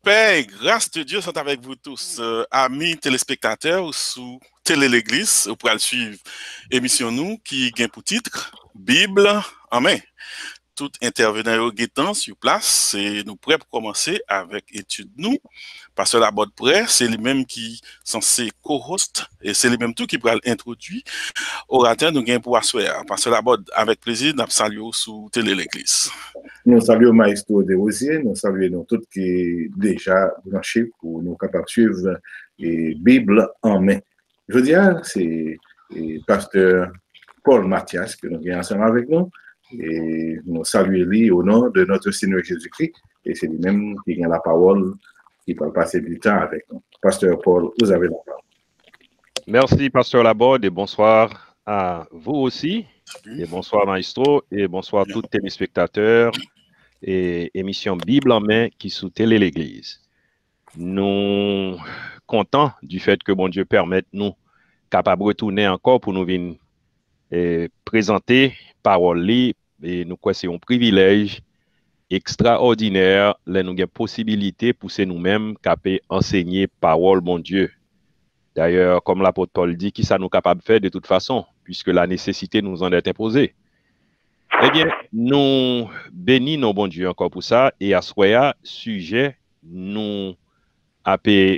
Paix et grâce de Dieu sont avec vous tous, amis téléspectateurs sous Télé l'Église. Vous pourrez suivre émission nous qui gagne pour titre Bible en main. Tout intervenant au guettant sur place et nous prêts pour commencer avec étude nous. Parce que la bonne près, c'est lui-même qui censé co-host et c'est lui-même tout qui pourra introduire orateur nous gagne pour asseoir. Parce que la bonne avec plaisir nous saluons sous Télé l'Église. Nous saluons Maestro de Rosier, nous saluons tous qui déjà branchés pour nous capables de suivre la Bible en main. Je veux dire, c'est pasteur Paul Mathias que nous avons ensemble avec nous et nous saluons lui au nom de notre Seigneur Jésus-Christ et c'est lui-même qui a la parole qui va passer du temps avec nous. Pasteur Paul, vous avez la parole. Merci, Pasteur Laborde, et bonsoir à vous aussi. Et bonsoir, Maestro, et bonsoir à tous les téléspectateurs et émission Bible en main qui sous Télé l'Église. Nous contents du fait que bon Dieu permette nous capables de retourner encore pour nous venir présenter parole et nous quoi c'est un privilège extraordinaire là nous avons possibilité pousser nous-mêmes capables enseigner parole bon Dieu. D'ailleurs, comme l'apôtre Paul dit, qui ça nous capable de faire de toute façon, puisque la nécessité nous en est imposée. Eh bien, nous bénissons nos bon Dieu encore pour ça, et à ce sujet, nous avons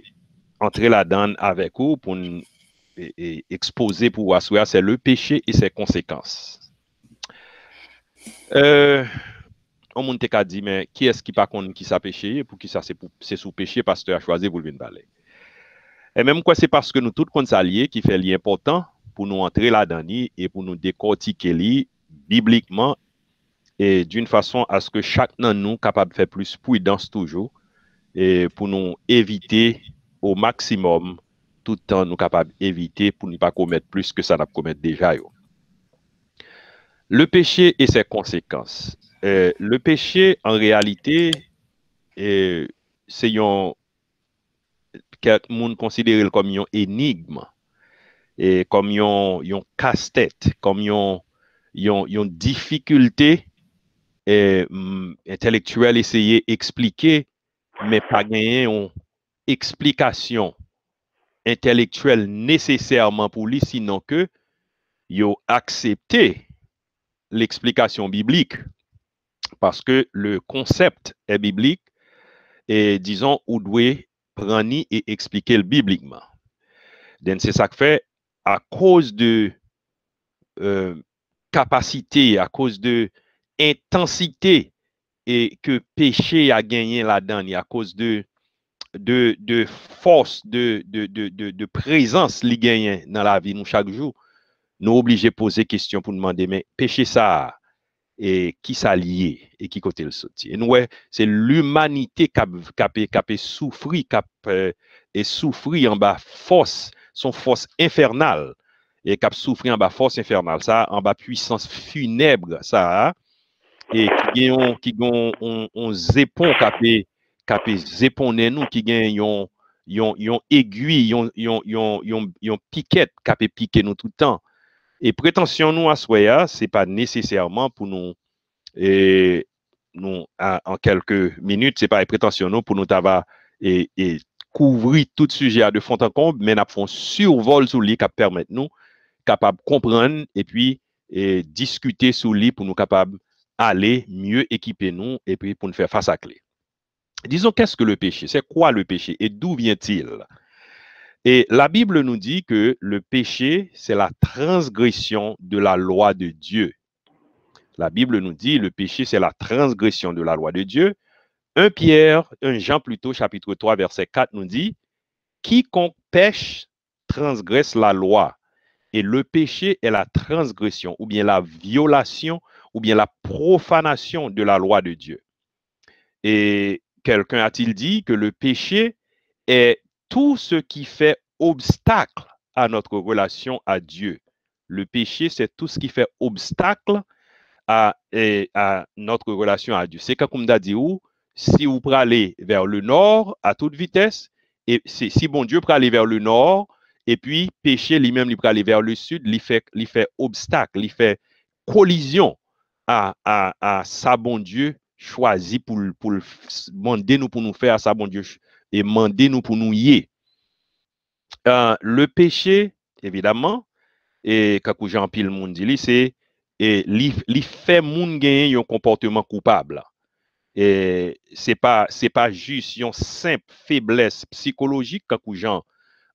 entrer là-dedans avec vous pour nous exposer pour asseoir, c'est le péché et ses conséquences. On m'a dit, mais qui est-ce qui pas connaît qui ça péché, pour qui ça c'est sous péché, pasteur a choisi pour le venir parler. Et même quoi, c'est parce que nous tous qu'on s'allier qui fait l'important pour nous entrer là-dedans et pour nous décortiquer bibliquement et d'une façon à ce que chacun de nous capable de faire plus prudence toujours et pour nous éviter au maximum tout le temps nous capable d'éviter pour ne pas commettre plus que ça n'a commettre déjà. Le péché et ses conséquences. Le péché en réalité c'est un quelques monde considère comme une énigme et comme une casse-tête, comme une difficulté intellectuelle essayer d'expliquer mais pas gagner une explication intellectuelle nécessairement pour lui sinon que yo accepter l'explication biblique parce que le concept est biblique et disons ou doit prendre et expliquer le bibliquement. Donc c'est ça que fait à cause de capacité, à cause de intensité et que péché a gagné là-dedans, et à cause de force, de présence li gagne dans la vie nous chaque jour, nous obligés de poser question pour demander mais péché ça et qui ça lié et qui côté le sorti. Et nous c'est l'humanité qui a souffri et souffri en bas force, son force infernale et qui a souffri en bas force infernale ça en bas puissance funèbre ça et qui ont zépon qui zéponner nous qui gagne yon aiguille yon piquette qui piquer nous tout le temps. Et prétention nous à soya, c'est pas nécessairement pour nous et nous en quelques minutes, c'est pas prétention nous pour nous avoir et couvrir tout sujet de fond en comble, mais nous font survol sur lui qui permet nous capable comprendre et puis discuter sur lui pour nous capable aller mieux équiper nous et puis pour nous faire face à clé. Disons qu'est-ce que le péché? C'est quoi le péché et d'où vient-il? Et la Bible nous dit que le péché, c'est la transgression de la loi de Dieu. La Bible nous dit le péché, c'est la transgression de la loi de Dieu. 1 Jean plutôt, chapitre 3, verset 4 nous dit, quiconque pêche transgresse la loi. Et le péché est la transgression ou bien la violation ou bien la profanation de la loi de Dieu. Et quelqu'un a-t-il dit que le péché est tout ce qui fait obstacle à notre relation à Dieu. Le péché, c'est tout ce qui fait obstacle à notre relation à Dieu. C'est comme on a dit, si vous pouvez aller vers le nord à toute vitesse, et si bon Dieu peut aller vers le nord, et puis péché lui-même, il peut aller vers le sud, il fait obstacle, il fait collision à sa bon Dieu choisi pour demander nous pour nous faire ça, bon Dieu, et demander nous pour nous y. Le péché, évidemment, et quand Jean Pile monde dit, c'est li fait moun gagner un comportement coupable. Et c'est pas juste une simple faiblesse psychologique quand Jean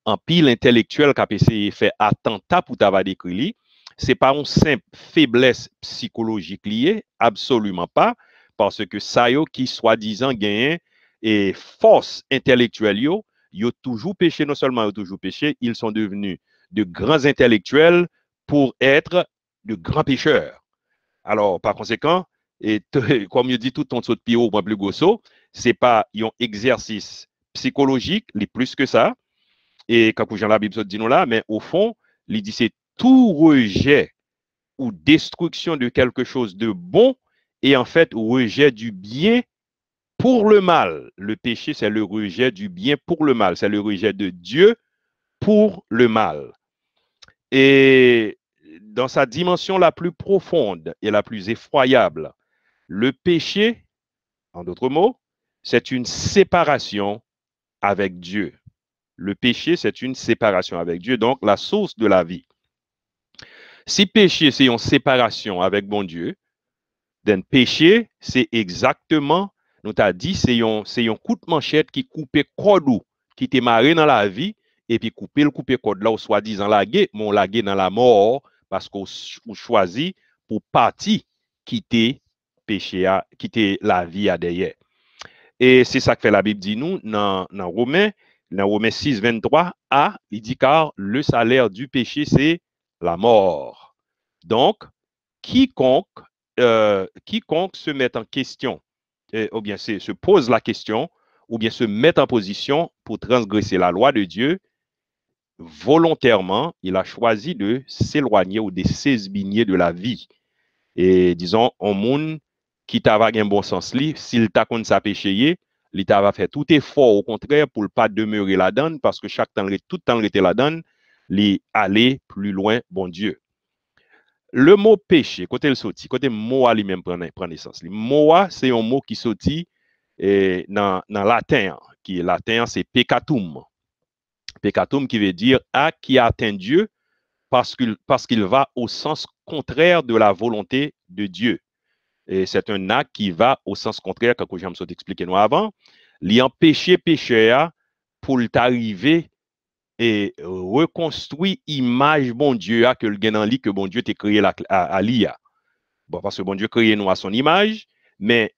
en pile intellectuel qui a essayé de faire attentat pour t'avoir décrit, c'est pas une simple faiblesse psychologique liée, absolument pas, parce que ça yo qui soi-disant gagne et force intellectuelle yo toujours péché, non seulement yo toujours péché, ils sont devenus de grands intellectuels pour être de grands pécheurs. Alors, par conséquent, comme je dis, tout ton saut de pied au moins plus gosso, c'est pas un exercice psychologique, les plus que ça. Et quand Jean la Bible dit nous là, mais au fond, il dit c'est tout rejet ou destruction de quelque chose de bon et en fait rejet du bien pour le mal. Le péché, c'est le rejet du bien pour le mal. C'est le rejet de Dieu pour le mal. Et dans sa dimension la plus profonde et la plus effroyable, le péché, en d'autres mots, c'est une séparation avec Dieu. Le péché, c'est une séparation avec Dieu, donc la source de la vie. Si péché, c'est une séparation avec bon Dieu, then péché, c'est exactement, nous t'a dit, c'est un coup de manchette qui coupe code qui t'est marré dans la vie, et puis couper code là, ou soi-disant lagué, mais on lagué dans la mort, parce qu'on choisit pour partir quitter péché, quitter la vie à derrière. Et c'est ça que fait la Bible dit nous, dans Romains 6, 23, il dit car le salaire du péché, c'est la mort. Donc, quiconque se met en question, ou bien se pose la question, ou bien se met en position pour transgresser la loi de Dieu, volontairement, il a choisi de s'éloigner ou de s'esbigner de la vie. Et disons, un monde qui t'a un bon sens, s'il t'a contre sa péché, il t'a fait tout effort au contraire pour ne pas demeurer là-dedans, parce que tout le temps il était là-dedans, il allait plus loin, bon Dieu. Le mot péché, côté le sorti, côté moa lui-même prend naissance. Moa, c'est un mot qui sorti dans latin, qui est latin, c'est peccatum. Peccatum qui veut dire qui atteint Dieu parce qu'il va au sens contraire de la volonté de Dieu. Et c'est un acte qui va au sens contraire, comme j'aime expliquer nous avant. Li empêcher pécheur pour t'arriver et reconstruire image bon Dieu que le gain que bon Dieu t'a créé à l'IA. Bon, parce que bon Dieu créé nous à son image, mais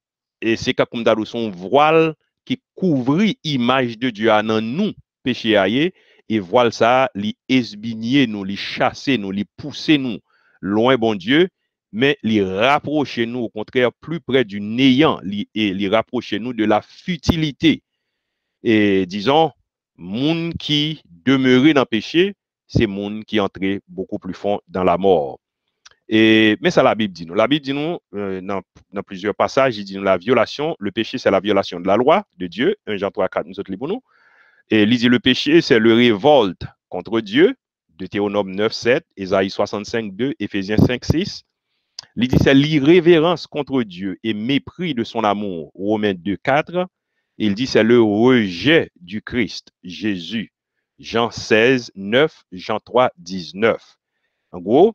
c'est comme dans son voile qui couvre image de Dieu dans nous péché et voile ça li esbigner nous, li chasser nous, li pousser nous loin bon Dieu, mais li rapprocher nous au contraire plus près du néant, li rapprocher nous de la futilité. Et disons, monde qui demeurait dans le péché, c'est monde qui entrait beaucoup plus fond dans la mort. Mais ça, la Bible dit nous. La Bible dit nous, dans plusieurs passages, il dit nous la violation, le péché, c'est la violation de la loi de Dieu. 1 Jean 3, 4, nous autres, pour nous. Et il dit le péché, c'est le révolte contre Dieu. Deutéronome 9, 7, Ésaïe 65, 2, Éphésiens 5, 6. Il dit c'est l'irrévérence contre Dieu et mépris de son amour. Romains 2, 4. Il dit c'est le rejet du Christ, Jésus. Jean 16, 9, Jean 3, 19. En gros,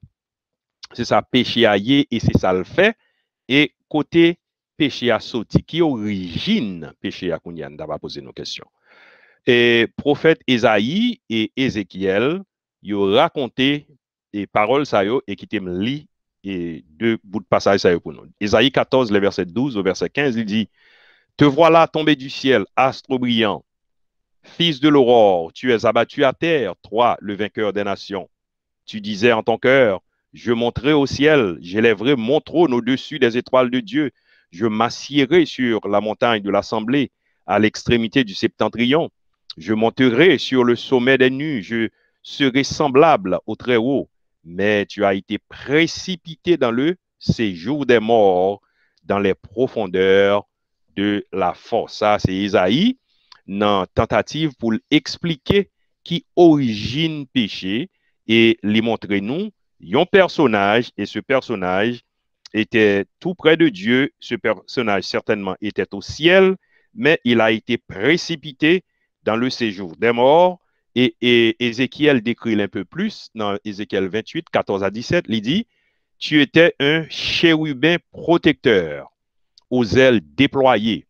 c'est ça péché aillé et c'est ça le fait. Et côté péché à sauter, qui origine péché à Kounyan, d'avoir posé nos questions. Et prophète Ésaïe et Ézéchiel, ils ont raconté les paroles ça yo et qui t'aiment li et deux bouts de passage ça yo pour nous. Ésaïe 14, le verset 12 au verset 15, il dit te voilà tombé du ciel, astre brillant, fils de l'aurore, tu es abattu à terre, toi, le vainqueur des nations. Tu disais en ton cœur, je monterai au ciel, j'élèverai mon trône au-dessus des étoiles de Dieu, je m'assierai sur la montagne de l'assemblée, à l'extrémité du septentrion. Je monterai sur le sommet des nues, je serai semblable au Très-Haut. Mais tu as été précipité dans le séjour des morts, dans les profondeurs de la force. Ça, c'est Isaïe, dans tentative pour expliquer qui origine péché et lui montrer nous un personnage, et ce personnage, était tout près de Dieu. Ce personnage certainement était au ciel, mais il a été précipité dans le séjour des morts. Et Ézéchiel décrit un peu plus dans Ézéchiel 28, 14 à 17. Il dit, tu étais un chérubin protecteur aux ailes déployées.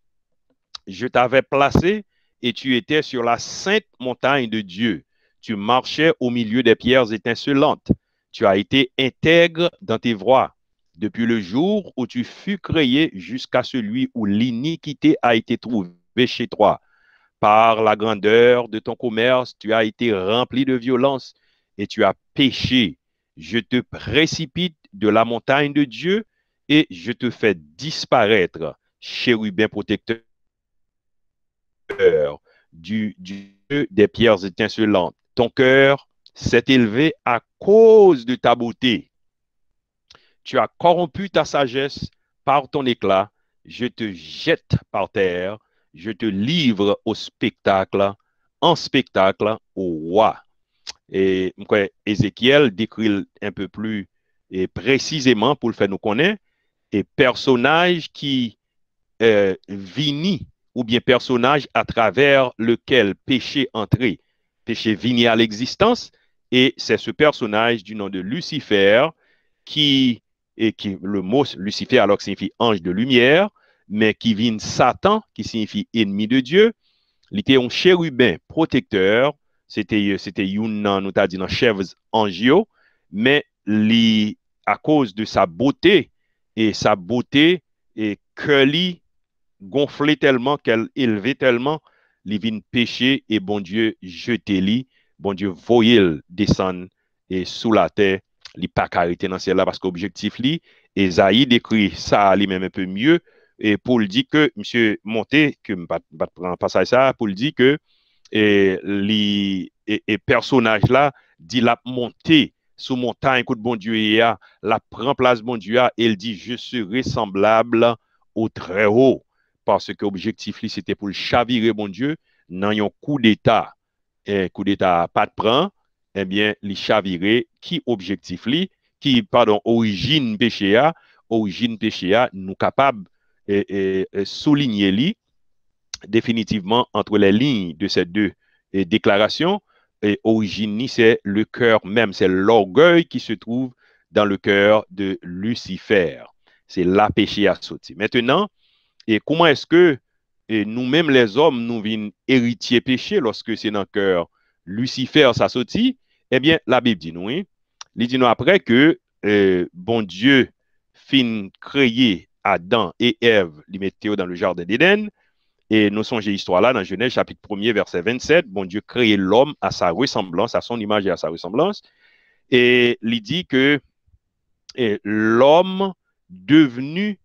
Je t'avais placé et tu étais sur la sainte montagne de Dieu. Tu marchais au milieu des pierres étincelantes. Tu as été intègre dans tes voies depuis le jour où tu fus créé jusqu'à celui où l'iniquité a été trouvée chez toi. Par la grandeur de ton commerce, tu as été rempli de violence et tu as péché. Je te précipite de la montagne de Dieu et je te fais disparaître, chérubin protecteur du Dieu des pierres étincelantes. Ton cœur s'est élevé à cause de ta beauté. Tu as corrompu ta sagesse par ton éclat. Je te jette par terre. Je te livre au spectacle, en spectacle au roi. Et Ézéchiel décrit un peu plus et précisément pour le faire nous connaître, et personnage qui vini ou bien personnage à travers lequel péché entré, péché vini à l'existence, et c'est ce personnage du nom de Lucifer qui le mot Lucifer alors que signifie ange de lumière, mais qui vient Satan, qui signifie ennemi de Dieu. Il était un chérubin protecteur, c'était nous t'a dit dans chèvres angio, mais à cause de sa beauté et que lui gonflait tellement, qu'elle élevait tellement, il vient pécher et bon Dieu jeter lui, bon Dieu voyait descendre et sous la terre, il pas carité dans celle là parce qu'objectif lui, Esaïe décrit ça lui-même un peu mieux. Et pour le dire que, monsieur Monté, que je ne prends pas ça, pour le dire que les personnages là, dit la montée sous montagne, écoute bon Dieu, la prend place bon Dieu, et il dit, je serai semblable au très haut. Parce que l'objectif, c'était pour le chavirer bon Dieu, dans un coup d'État, pas de prend, eh bien, les chavirer, qui objectif origine péché, nous capables souligner li définitivement entre les lignes de ces deux déclarations. Et origine, c'est le cœur même, c'est l'orgueil qui se trouve dans le cœur de Lucifer. C'est là péché à sauter. Maintenant, et comment est-ce que nous-mêmes les hommes, nous venons héritier péché lorsque c'est dans le cœur Lucifer, ça sautit? Eh bien, la Bible dit nous, il dit nous après que bon Dieu fin créer Adam et Ève, les mettait dans le jardin d'Éden. Et nous songez l'histoire là dans Genèse chapitre 1er, verset 27. Bon Dieu créé l'homme à sa ressemblance, à son image et à sa ressemblance. Et il dit que l'homme devenu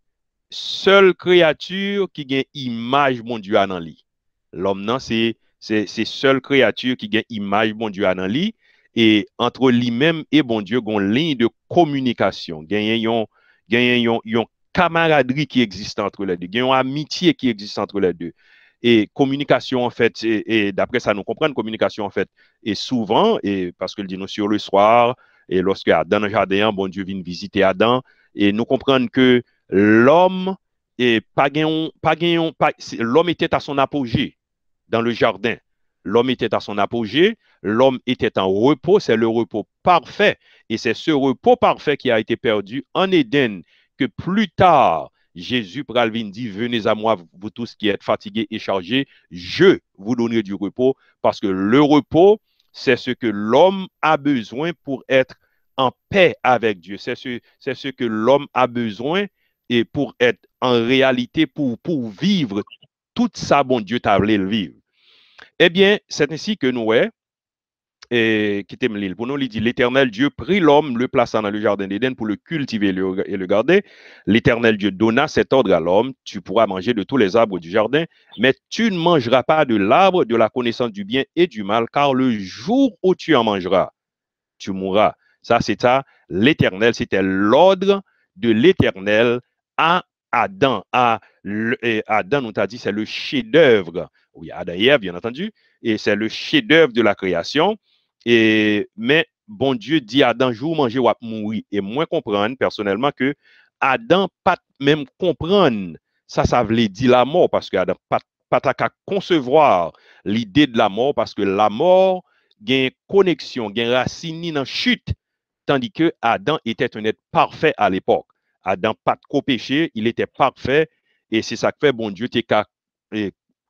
seule créature qui gagne image bon Dieu dans lui. L'homme, non, c'est seule créature qui gagne image bon Dieu dans lui. Et entre lui-même et bon Dieu, il y a une ligne de communication. Il y a une camaraderie qui existe entre les deux. Il y a une amitié qui existe entre les deux. Et communication, en fait, et d'après ça, nous comprenons, communication, en fait, et souvent, et parce que le dit nous sur le soir, et lorsque Adam dans le jardin, bon Dieu vient visiter Adam, et nous comprenons que l'homme l'homme était à son apogée dans le jardin. L'homme était à son apogée, l'homme était en repos, c'est le repos parfait. Et c'est ce repos parfait qui a été perdu en Éden, que plus tard, Jésus Pralvin dit, venez à moi, vous tous qui êtes fatigués et chargés, je vous donnerai du repos, parce que le repos, c'est ce que l'homme a besoin pour être en paix avec Dieu. C'est ce que l'homme a besoin et pour être en réalité, pour vivre tout ça, bon Dieu t'a voulu le vivre. Eh bien, c'est ainsi que nous, pour nous, il dit, l'Éternel Dieu prit l'homme, le plaça dans le jardin d'Éden pour le cultiver et le garder. L'Éternel Dieu donna cet ordre à l'homme, tu pourras manger de tous les arbres du jardin, mais tu ne mangeras pas de l'arbre de la connaissance du bien et du mal, car le jour où tu en mangeras, tu mourras. Ça, c'est ça, l'Éternel, c'était l'ordre de l'Éternel à Adam. Adam, nous t'a dit, c'est le chef-d'œuvre. Oui, Adam et Ève, bien entendu, et c'est le chef-d'œuvre de la création. Mais bon Dieu dit à Adam, jour manger ou mourir. Et moi comprendre personnellement que Adam pas même comprendre ça veut dire la mort parce que Adam pas qu'à concevoir l'idée de la mort parce que la mort gagne connexion, gagne racine dans chute tandis que Adam était un être parfait à l'époque. Adam pas de péché, il était parfait et c'est ça que fait bon Dieu qu'à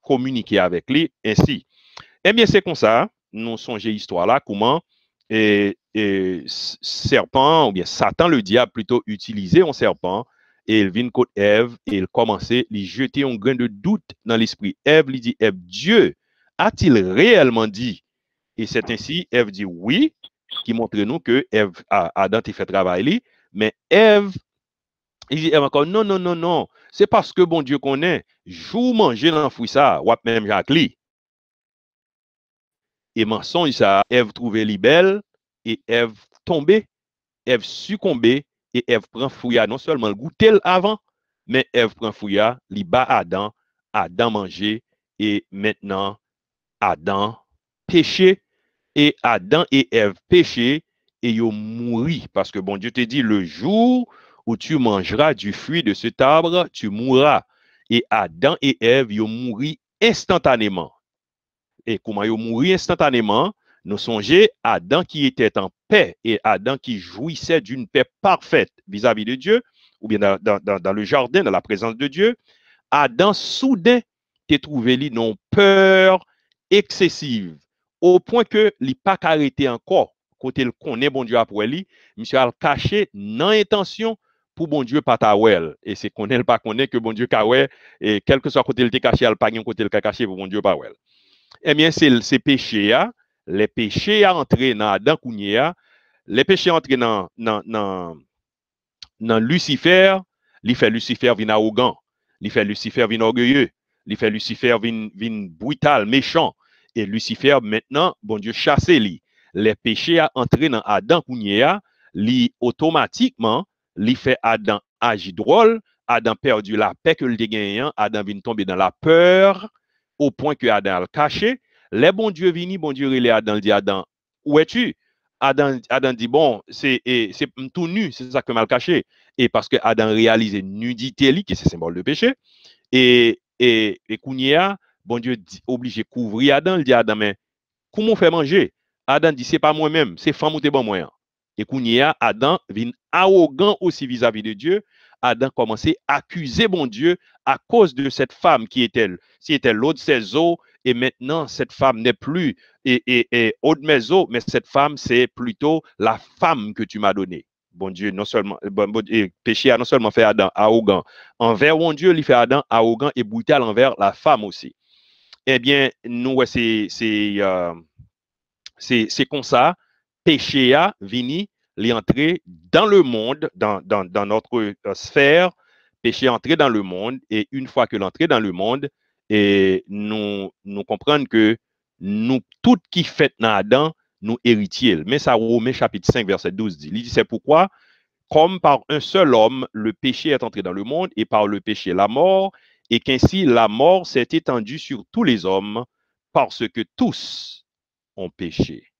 communiquer avec lui ainsi. Eh bien c'est comme ça, nous songeons histoire là comment serpent ou bien Satan le diable plutôt utilisait un serpent et il vient contre Ève et il commençait à lui jeter un grain de doute dans l'esprit. Ève lui dit, Ève, Dieu a-t-il réellement dit? Et c'est ainsi, Ève dit oui, qui montre nous que Ève, Adam t'a fait travailler, mais Ève, il dit Ève encore, non, non, non, non, c'est parce que bon Dieu connaît, jour manger dans fruit ça, ou même Jacques li. Et mensonge ça, Ève trouvait li belle, et Ève tombait, Ève succombait, et Ève prend fouilla, non seulement le goûter avant, mais Ève prend fouilla, li bat Adam, Adam manger, et maintenant, Adam péché, et Adam et Ève péché, et ils mourent, parce que bon Dieu te dit, le jour où tu mangeras du fruit de cet arbre, tu mourras. Et Adam et Ève, ils mourent instantanément. Et comment ils mourent instantanément, nous songeons Adam qui était en paix et Adam qui jouissait d'une paix parfaite vis-à-vis de Dieu, ou bien dans le jardin, dans la présence de Dieu. Adam, soudain, t'es trouvé lui non peur excessive, au point que il pas arrêté encore, côté le connaît bon Dieu après lui, monsieur a caché non intention pour bon Dieu pas ta well. Et c'est connaît pas connaît que bon Dieu ka ouais, et quel que soit côté il te caché, il pas côté le caché pour bon Dieu pas well. Eh bien, c'est péché, les péchés à entrer dans Adam Kounia, les péchés entrés dans Lucifer, il fait Lucifer vin arrogant, il fait Lucifer vin orgueilleux, il fait Lucifer vin brutal, méchant. Et Lucifer, maintenant, bon Dieu, chasse lui. Les péchés à entrer dans Adam Kounia, li automatiquement, il fait Adam agir drôle, Adam perdu la paix que le dégagnant, Adam vient tomber dans la peur, au point que Adam a caché. Les bon Dieu vini, bon Dieu relé Adam, dit Adam, où es-tu? Adam dit, bon, c'est tout nu, c'est ça que mal caché. Et parce que Adam réalise nudité, qui est symbole de péché. Et Kounia, bon Dieu obligé de couvrir Adam, il dit Adam, mais comment on fait manger? Adam dit, c'est pas moi-même, c'est femme ou t'es bon moyen. Et Kounia, Adam vient arrogant aussi vis-à-vis de Dieu. Adam commençait à accuser bon Dieu à cause de cette femme qui était l'eau de ses eaux. Et maintenant, cette femme n'est plus eau de mes eaux, mais cette femme, c'est plutôt la femme que tu m'as donnée. Bon Dieu, non seulement, péché a non seulement fait Adam arrogant envers mon Dieu, il fait Adam arrogant et brutal envers la femme aussi. Eh bien, nous, c'est comme ça, péché a vini, il est entré dans le monde, dans notre sphère, péché est entré dans le monde, et une fois que l'entrée dans le monde, et nous comprenons que nous, tout qui fait dans Adam, nous héritiers. Mais ça, Romains chapitre 5, verset 12 dit, il dit, c'est pourquoi, comme par un seul homme, le péché est entré dans le monde, et par le péché, la mort, et qu'ainsi la mort s'est étendue sur tous les hommes, parce que tous ont péché.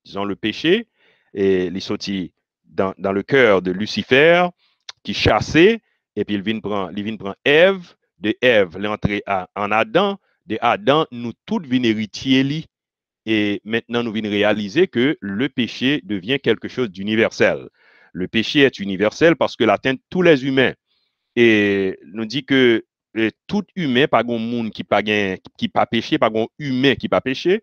Disons le péché, et il sorti dans le cœur de Lucifer, qui chassait, et puis il vient prendre Ève, de Ève, l'entrée en Adam, de Adam, nous tous venons héritiers, et maintenant nous venons réaliser que le péché devient quelque chose d'universel. Le péché est universel parce que l'atteint tous les humains. Et nous dit que tout humain, pas un monde qui pas péché, pas un humain qui pas péché,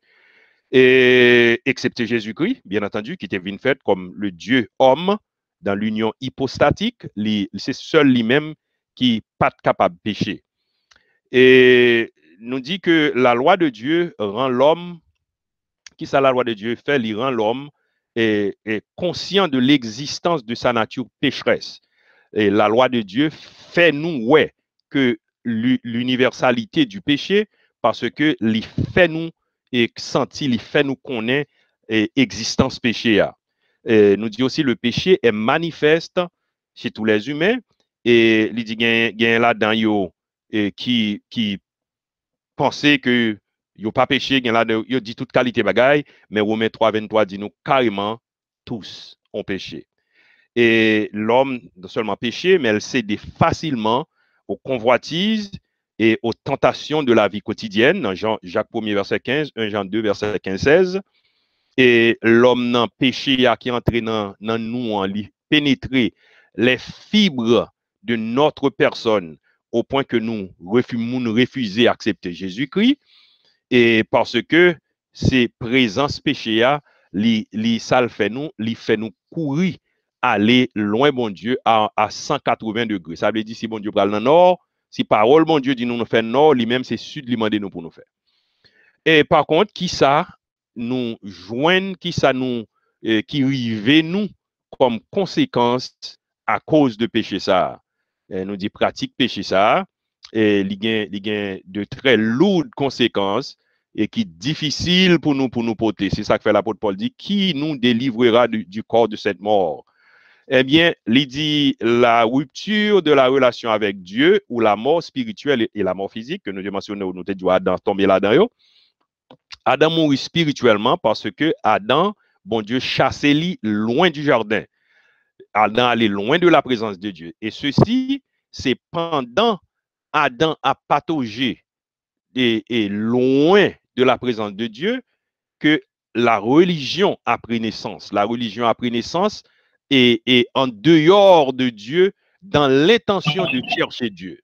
et excepté Jésus-Christ, bien entendu, qui était venu fait comme le Dieu homme dans l'union hypostatique, c'est seul lui-même qui n'est pas capable de pécher. Et nous dit que la loi de Dieu rend l'homme, qui ça la loi de Dieu fait, il rend l'homme est conscient de l'existence de sa nature pécheresse. Et la loi de Dieu fait nous, ouais, que l'universalité du péché, parce que il fait nous et sentir, il fait nous connaître existence péché. Nous dit aussi le péché est manifeste chez tous les humains et il dit qu'il y a là-dedans yo qui pensait que yo pas péché, là yo dit toute qualité bagaille, mais Romains 3:23 dit nous carrément tous ont péché. Et l'homme, non seulement péché, mais elle cède facilement aux convoitises et aux tentations de la vie quotidienne, dans Jacques 1er, verset 15, 1 Jean 2, verset 15-16. Et l'homme n'a péché à qui entre dans nous, en lui pénétrer les fibres de notre personne au point que nous refusons d'accepter Jésus-Christ. Et parce que ces présences péché, ça le fait nous courir, aller loin, bon Dieu, à 180 degrés. Ça veut dire, si bon Dieu parle dans le nord, si parole, bon Dieu dit nous fait nord, lui-même c'est sud, lui demande nous pour nous faire. Et par contre, qui ça nous joignent, qui ça nous, qui rive nous comme conséquence à cause de péché ça. Et nous dit pratique péché ça, et il y a de très lourdes conséquences et qui difficile pour nous porter. C'est ça que fait l'apôtre Paul dit, qui nous délivrera du corps de cette mort. Eh bien, il dit la rupture de la relation avec Dieu ou la mort spirituelle et la mort physique, que nous avons mentionné, nous avons dit Adam tomber là-dedans. Adam mourit spirituellement parce que Adam, bon Dieu, chassait lui loin du jardin. Adam allait loin de la présence de Dieu. Et ceci, c'est pendant Adam a pataugé et loin de la présence de Dieu que la religion a pris naissance. La religion a pris naissance et en dehors de Dieu, dans l'intention de chercher Dieu.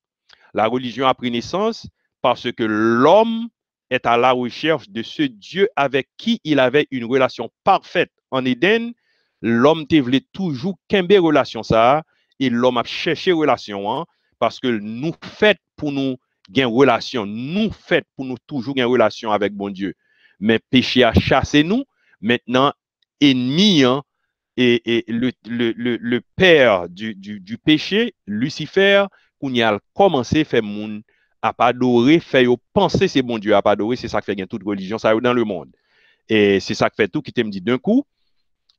La religion a pris naissance parce que l'homme est à la recherche de ce Dieu avec qui il avait une relation parfaite. En Éden, l'homme voulait toujours qu'une relation ça, et l'homme a cherché relation hein, parce que nous fait pour nous gagner relation, nous fait pour nous toujours gagner relation avec bon Dieu. Mais péché a chassé nous, maintenant ennemi hein, et le père du péché, Lucifer, qu'on y a commencé à faire moun à pas adorer, faire penser c'est bon Dieu à pas adorer, c'est ça qui fait gain toute religion ça dans le monde. Et c'est ça qui fait tout qui te me dit d'un coup.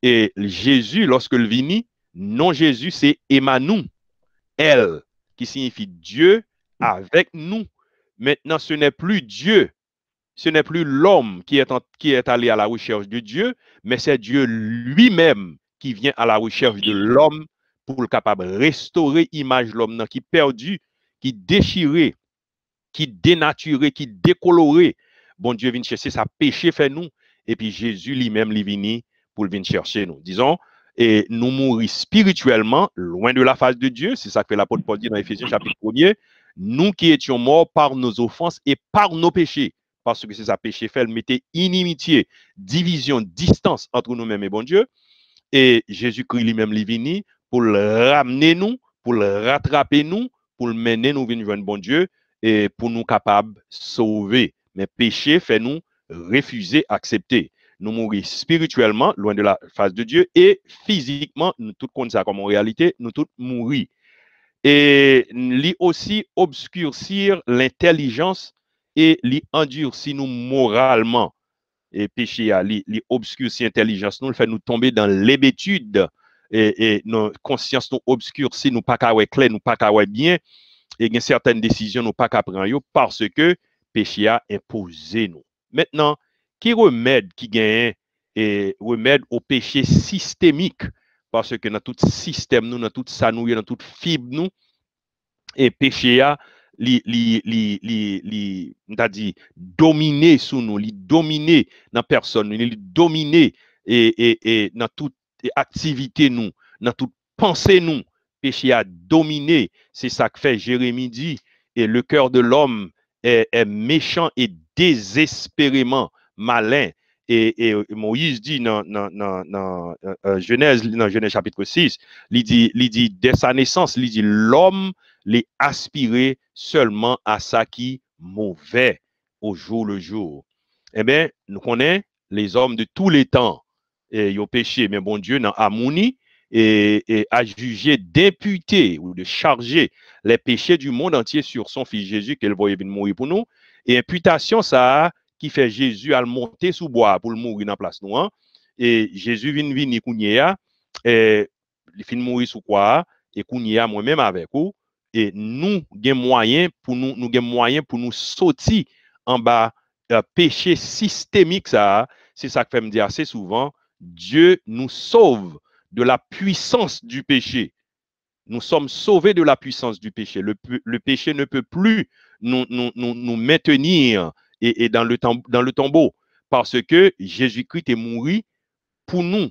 Et Jésus lorsque le vini, non Jésus c'est Emmanuel, qui signifie Dieu avec nous. Maintenant ce n'est plus Dieu, ce n'est plus l'homme qui est allé à la recherche de Dieu, mais c'est Dieu lui-même qui vient à la recherche de l'homme pour le capable de restaurer l'image de l'homme qui perdu, qui déchiré, qui dénaturé, qui décoloré. Bon Dieu vient chercher sa péché fait nous et puis Jésus lui-même lui vient pour venir chercher nous. Disons et nous mourir spirituellement loin de la face de Dieu, c'est ça que l'apôtre Paul dit dans Éphésiens chapitre 1er, nous qui étions morts par nos offenses et par nos péchés. Parce que c'est ça péché fait, elle mettait inimitié, division, distance entre nous-mêmes et bon Dieu. Et Jésus-Christ lui-même est venu pour le ramener nous, pour le rattraper nous, pour le mener nous venir joindre bon Dieu et pour nous capables de sauver. Mais péché fait nous refuser, accepter. Nous mourir spirituellement, loin de la face de Dieu, et physiquement, nous tous connaissons ça comme en réalité, nous tous mourir. Et lui aussi obscurcir l'intelligence et lui endurcir nous moralement. Et péché, lui obscurcir l'intelligence, nous le fait nous tomber dans l'hébétude et nos consciences nous obscurcir, nous pas qu'à clair, nous pas qu'à bien, et il y a certaines décisions nous pas qu'à prendre parce que péché a imposé nous. Maintenant, qui remède qui gagne et remède au péché systémique parce que dans tout système nous, dans tout ça nous, dans toute fibre nous, et péché a t'a dit dominer sous nous, dominer dans personne, dominer et dans toute activité nous, dans toute pensée nous, péché a dominé, c'est ça que fait Jérémie dit, et le cœur de l'homme est méchant et désespérément malin. Et Moïse dit dans Genèse chapitre 6, il dit dès sa naissance, il dit l'homme les aspirer seulement à ça qui mauvais au jour le jour. Eh bien, nous connaissons les hommes de tous les temps, et ils ont péché, mais bon Dieu, dans harmonie, et a jugé d'imputer ou de charger les péchés du monde entier sur son fils Jésus, qu'elle voyait venir mourir pour nous. Et imputation, ça qui fait Jésus à le monter sous bois pour le mourir dans la place nous. Hein? Et Jésus vient venir kounya et il finit mourir sous quoi et kounya moi-même avec vous. Et nous avons moyen pour nous sortir en bas péché systémique ça. C'est ça que fait me dire assez souvent. Dieu nous sauve de la puissance du péché. Nous sommes sauvés de la puissance du péché. Le péché ne peut plus nous maintenir et dans le tombeau parce que Jésus-Christ est mort pour nous.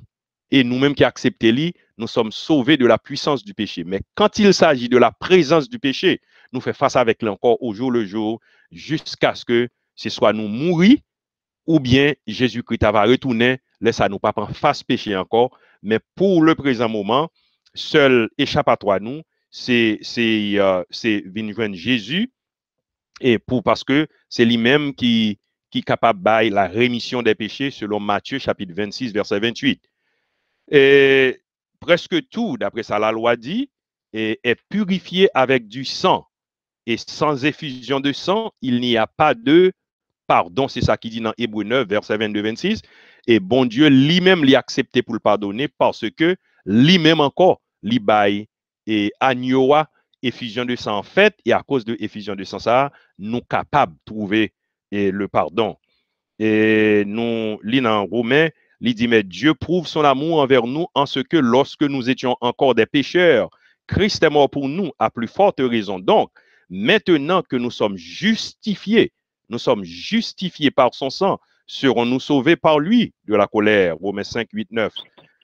Et nous-mêmes qui acceptons lui, nous sommes sauvés de la puissance du péché. Mais quand il s'agit de la présence du péché, nous faisons face avec lui encore au jour le jour jusqu'à ce que ce soit nous mourir ou bien Jésus-Christ va retourner, laisse à nous pas prendre face péché encore. Mais pour le présent moment, seul échappatoire nous, c'est venir joindre Jésus et parce que c'est lui-même qui est capable de la rémission des péchés selon Matthieu chapitre 26 verset 28. Et presque tout, d'après ça la loi dit, est purifié avec du sang. Et sans effusion de sang, il n'y a pas de pardon. C'est ça qui dit dans Hébreux 9 verset 22-26. Et bon Dieu lui-même l'a accepté pour le pardonner parce que lui-même encore li bail et agnoa effusion de sang en fait, et à cause de effusion de sang ça, nous capables de trouver le pardon. Et nous lit dans Romains, il dit mais Dieu prouve son amour envers nous en ce que lorsque nous étions encore des pécheurs, Christ est mort pour nous à plus forte raison. Donc, maintenant que nous sommes justifiés par son sang, serons-nous sauvés par lui de la colère. Romains 5, 8, 9,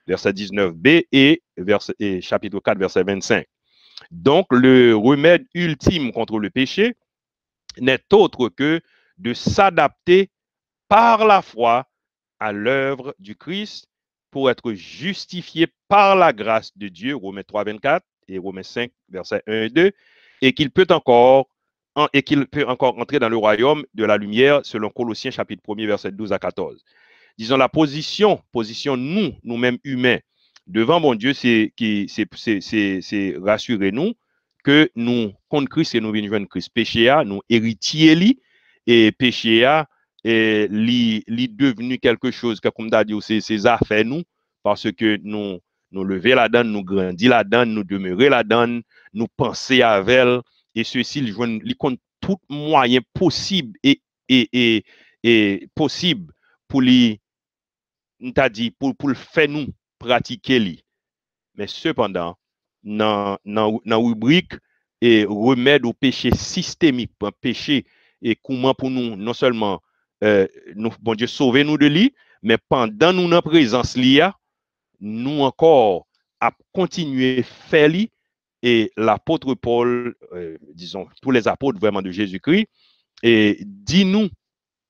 verset 19b et chapitre 4, verset 25. Donc, le remède ultime contre le péché n'est autre que de s'adapter par la foi à l'œuvre du Christ pour être justifié par la grâce de Dieu, Romains 3, 24 et Romains 5, versets 1 et 2, et qu'il peut encore entrer dans le royaume de la lumière, selon Colossiens chapitre 1er, verset 12 à 14. Disons la position nous-mêmes humains, devant mon Dieu, c'est rassurer nous que nous, contre Christ et nous venons joindre Christ. Péché nous héritiers li, et péché et li devenu quelque chose que comme t'as dit c'est affaire nous parce que nous lever la donne, nous grandir la donne, nous demeurer la donne, nous penser avec elle et ceci li compte tout moyen possible et possible pour lui t'as dit pour le faire nous pratiquer lui. Mais cependant dans rubrique et remède au péché systémique, un péché et comment pour nous non seulement nous, bon Dieu, sauver nous de lui, mais pendant nous en présence lia, nous encore à continuer faire lui et l'apôtre Paul, disons tous les apôtres vraiment de Jésus-Christ, et dis-nous,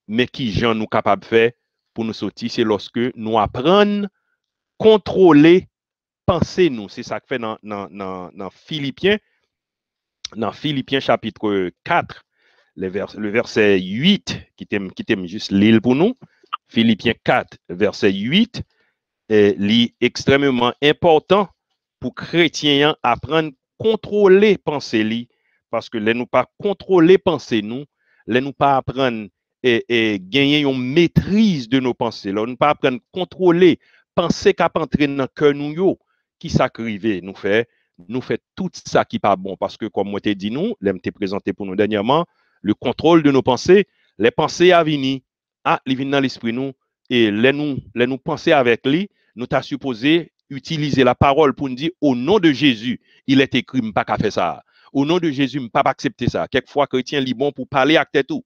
mais qui Jean nous capable de faire pour nous sortir, c'est lorsque nous apprenons contrôler penser nous, c'est ça que fait dans Philippiens chapitre 4. Le verset 8, qui t'aime juste l'île pour nous, Philippiens 4, verset 8, est extrêmement important pour chrétiens apprendre à contrôler pensée li, parce que les nous pas contrôler pensée nous, les nous pas apprendre et gagner une maîtrise de nos pensées, là nous pas apprendre à contrôler penser qu'à entrer dans cœur nous yo, qui s'acrive nous fait tout ça qui pas bon, parce que comme moi t'ai dit nous, l'aime t'ai présenté pour nous dernièrement, le contrôle de nos pensées, les pensées à venir, ils viennent dans l'esprit nous, et les nous penser avec lui, nous t'a supposé utiliser la parole pour nous dire au nom de Jésus, il est écrit, je ne pas faire ça. Au nom de Jésus, je ne pas accepter ça. Quelquefois, chrétien est bon pour parler à tout.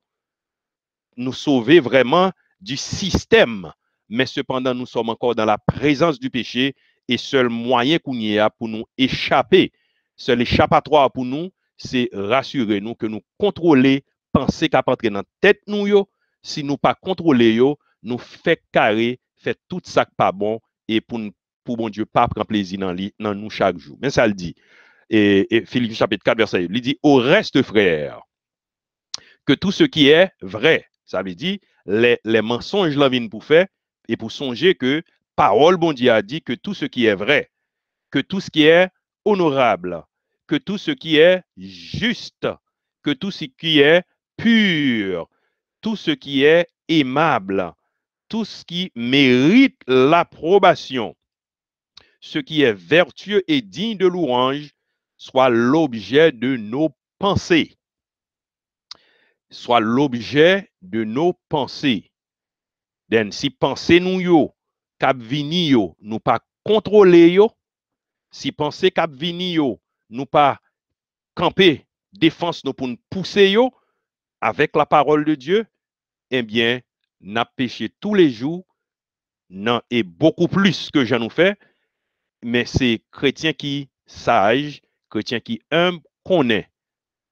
Nous sauver vraiment du système, mais cependant, nous sommes encore dans la présence du péché et seul moyen qu'on y a pour nous échapper, seul échappatoire pour nous, c'est rassurer nous que nous contrôler, penser qu'à entrer dans la tête nous yo, si nous pas contrôler yo, nous fait carré, fait tout ça qui pas bon et pour bon Dieu pas prendre plaisir dans nous chaque jour. Mais ça le dit. Et Philippiens chapitre 4 verset 8, il dit au reste frère que tout ce qui est vrai, ça veut dire les mensonges là viennent pour faire et pour songer que parole bon Dieu a dit que tout ce qui est vrai, que tout ce qui est honorable, que tout ce qui est juste, que tout ce qui est pur, tout ce qui est aimable, tout ce qui mérite l'approbation, ce qui est vertueux et digne de louange, soit l'objet de nos pensées. Soit l'objet de nos pensées. Donc, si pensée nous yo, cap vini yo, nous pas contrôler yo, si penser qu'à venir yo, nous pas camper défense nous pour nous pousser yo avec la parole de Dieu, eh bien, n'a péché tous les jours, non, et beaucoup plus que je nous fais, mais c'est chrétien qui sage, chrétien qui humble, connaît,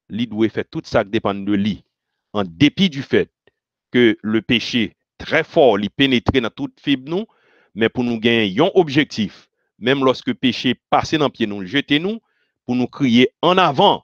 lui doit faire tout ça qui dépend de lui, en dépit du fait que le péché très fort, il pénètre dans toute fibre nous, mais pour nous gagner un objectif, même lorsque le péché passe dans le pied nous, jeter nous, pour nous crier en avant,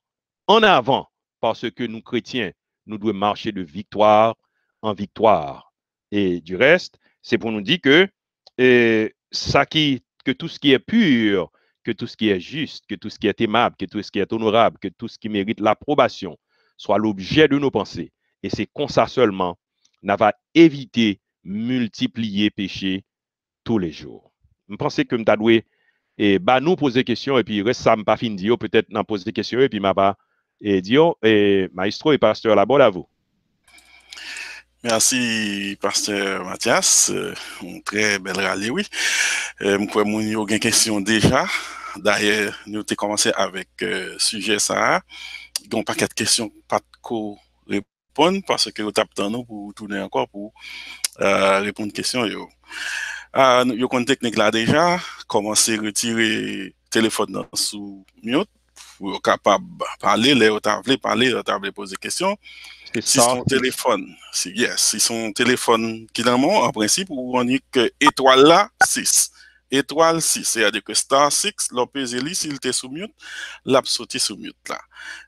parce que nous chrétiens, nous devons marcher de victoire en victoire. Et du reste, c'est pour nous dire que que tout ce qui est pur, que tout ce qui est juste, que tout ce qui est aimable, que tout ce qui est honorable, que tout ce qui mérite l'approbation soit l'objet de nos pensées. Et c'est comme ça seulement qu'on va éviter multiplier péché tous les jours. Je pense que je dois et nous poser des questions et puis reste ça pas fini dire peut-être n'en poser des questions et puis m'a pas et dire maestro et pasteur là-bas à vous. Merci, pasteur Mathias. Une très belle rallye, oui. Je crois que nous avons une question déjà. D'ailleurs, nous avons commencé avec sujet ça. Donc, pas quatre questions, pas de répondre parce que nous tapons nous pour tourner encore pour répondre aux questions. Yo une technique là déjà. Commencer à retirer le téléphone sous mute pour être capable de parler, les autres parler, poser des questions. Si son téléphone, si son téléphone qui dans mon, en principe, on dit que étoile là, 6. Étoile 6, c'est-à-dire que star 6, l'opézeli, s'il était sous mute, l'a sauté sous mute là.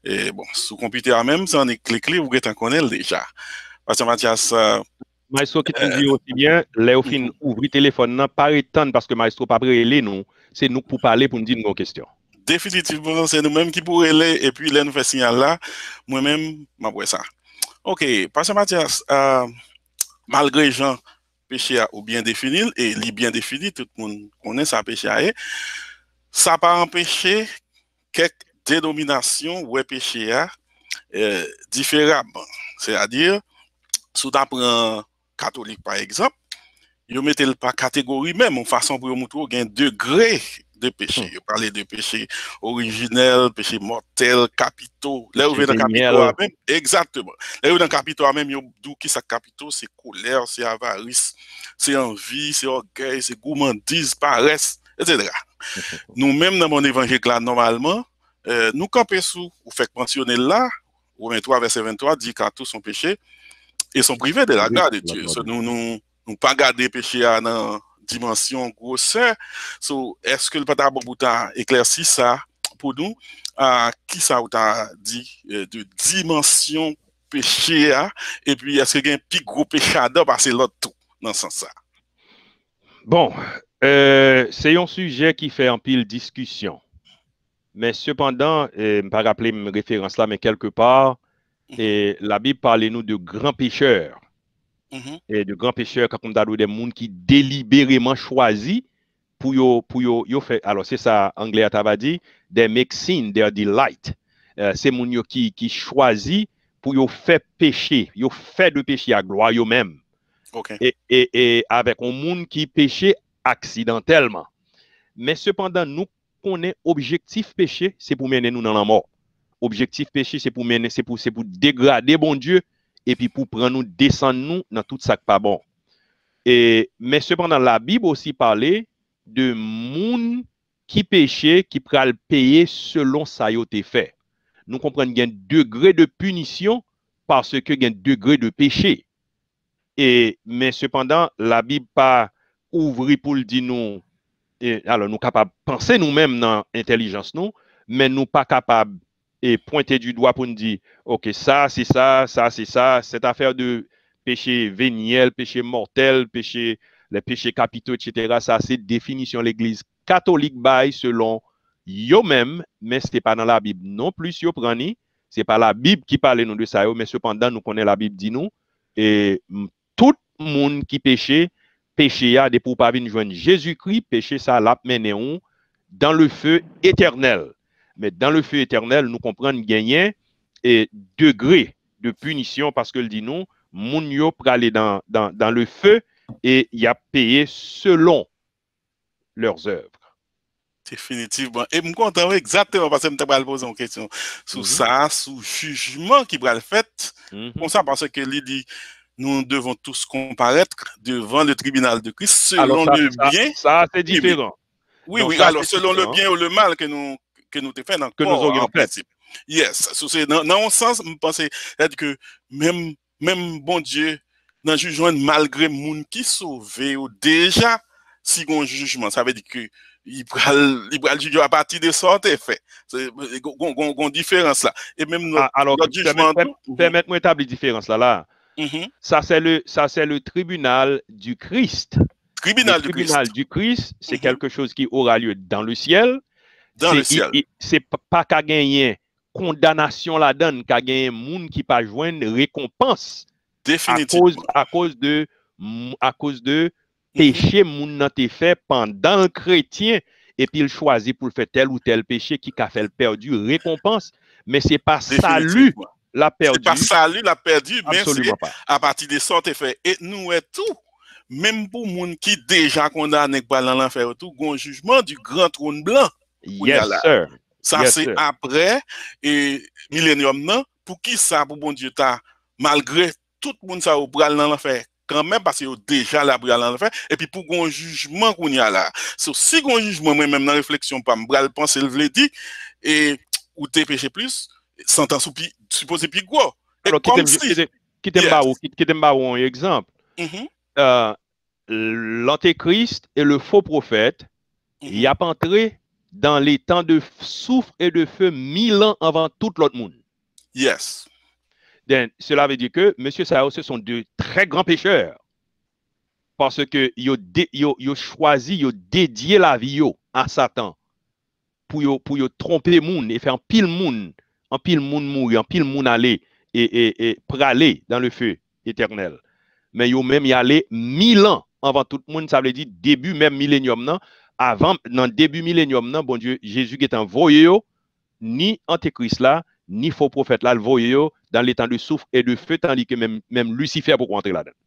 Et bon, sous computer même, si on est cliqué, vous êtes en connaître déjà. Parce que Mathias. Maestro qui te dit aussi bien, Léophine ouvre le téléphone, non, pas étendre parce que Maestro pas prêt nous, c'est nous pour parler, pour nous dire nos questions. Définitivement, c'est nous-mêmes qui pourrons aller, et puis là, nous faisons signal là, moi-même, je ça. Ok, parce que Mathias, malgré Jean, péché ou bien défini, et il est bien défini, tout le monde connaît ça péché, ça n'a pas empêché quelques dénominations ou péché différemment. C'est-à-dire, si tu apprends catholique par exemple, ils mettent pas catégorie même, en façon pour montrer un degré de péché. Ils parlent de péché originel, péché mortel, capitaux. Là où dans capitaux même, exactement. Là où dans capitaux même, ils disent que ça capitaux, c'est colère, c'est avarice, c'est envie, c'est orgueil, c'est gourmandise, paresse, etc. Nous-mêmes, dans mon évangile là, normalement, nous campons sous, ou fait mentionner là, au 23 verset 23, dit qu'à tous son péché, et sont privés de la grâce de Dieu. Nous pas garder péché dans dimension grosseur. Est-ce que le patron Bouta éclaircit ça pour nous? Qui ça vous a dit de dimension péché et puis est-ce qu'il y a un plus gros péché à passer l'autre tout dans ce sens-là? Bon, c'est un sujet qui fait un pile discussion. Mais cependant, je ne vais pas rappeler mes références là, mais quelque part, et la Bible parle nous de grands pécheurs. Et de grands pécheurs, comme on a des gens qui délibérément choisissent pour yo faire. Alors, c'est ça, anglais a dit, they make sin their delight. C'est gens qui choisissent pour yo faire pécher, yo fait de péché à gloire eux-mêmes. Okay. Et avec un monde qui péché accidentellement. Mais cependant, nous connaissons objectif péché, c'est pour mener nous dans la mort. Objectif péché, c'est pour mener, c'est pour dégrader bon Dieu et puis pour prendre nous, descendre nous dans tout ça qui pas bon. Mais cependant, la Bible aussi parlait de monde qui péchait, qui pral payer selon ça y a été fait. Nous comprenons qu'il y a un degré de punition parce qu'il y a un degré de péché. Mais cependant, la Bible pas ouvrir pour le dire nous. Alors, nous sommes capables de penser nous-mêmes dans l'intelligence, nous, mais nous pas capables de pointer du doigt pour nous dire, OK, ça, c'est ça, ça, c'est ça, cette affaire de péché véniel, péché mortel, péché, les péchés capitaux, etc., ça, c'est définition de l'Église catholique by selon eux-mêmes, mais ce n'est pas dans la Bible non plus, ce n'est pas la Bible qui parle nous de ça, mais cependant, nous connaissons la Bible dit nous, et tout le monde qui péché a des pour pas venir joindre Jésus-Christ, péché ça l'a mené dans le feu éternel. Mais dans le feu éternel, nous comprenons gagner et degré de punition parce que le dit nous, moun yo pour aller dans le feu et il a payé selon leurs œuvres. Définitivement. Et je suis content exactement parce que je vais poser une question sur ça, sur le jugement qui va le fait. Comme ça, parce que il dit, nous devons tous comparaître devant le tribunal de Christ selon le bien. Ça, c'est différent. Oui, donc, oui, ça, alors selon le bien ou le mal que nous te fait dans le corps, aurions en principe. Yes. Dans un sens, je pense que même bon Dieu, dans le jugement, malgré les gens qui sauvent, déjà, si on jugement, ça veut dire que il va juger à partir de ça, c'est fait. C'est une différence là. Et même alors, notre jugement. Permettez-moi d'établir la différence là. Ça, c'est le tribunal du Christ. Le tribunal du Christ, c'est quelque chose qui aura lieu dans le ciel. Dans le ciel. C'est pas qu'à gagner condamnation là-dedans, qu'à gagner monde qui pas joindre récompense. Définitivement. À cause de péché moun nan te fait pendant le chrétien et puis il choisit pour faire tel ou tel péché qui a fait le perdu récompense, mais c'est pas salut la perdu. C'est pas salut la perdu, mais absolument pas. À partir de ça te fait. Et nous est tout, même pour moun qui déjà condamné pour aller dans l'enfer tout, un jugement du grand trône blanc. Yes sir. Ça c'est après et millénium non, pour qui ça pour bon Dieu ta malgré tout le monde ça au bral dans l'enfer quand même parce que déjà la bral dans l'enfer et puis pour un jugement qu'on y a là. Si un jugement moi même dans réflexion pas bral penser le veut dire et ou t'es péché plus sentence supposé plus gros. Alors qui t'aime un exemple. L'antéchrist et le faux prophète y a entré dans les temps de soufre et de feu 1000 ans avant tout l'autre monde. Yes. Donc, cela veut dire que monsieur Sao, ce sont de très grands pécheurs. Parce que ils choisi, ils dédié la vie à Satan pour tromper moun et faire un pile moun mourir, un pile moun aller et praler dans le feu éternel. Mais ils même y aller 1000 ans avant tout le monde, ça veut dire début même millénium non. Avant, dans le début millénium, non, bon Dieu, Jésus qui est envoyé, ni antéchrist là, ni faux prophète là, le voyé dans les temps de souffle et de feu, tandis que même Lucifer pour rentrer là-dedans.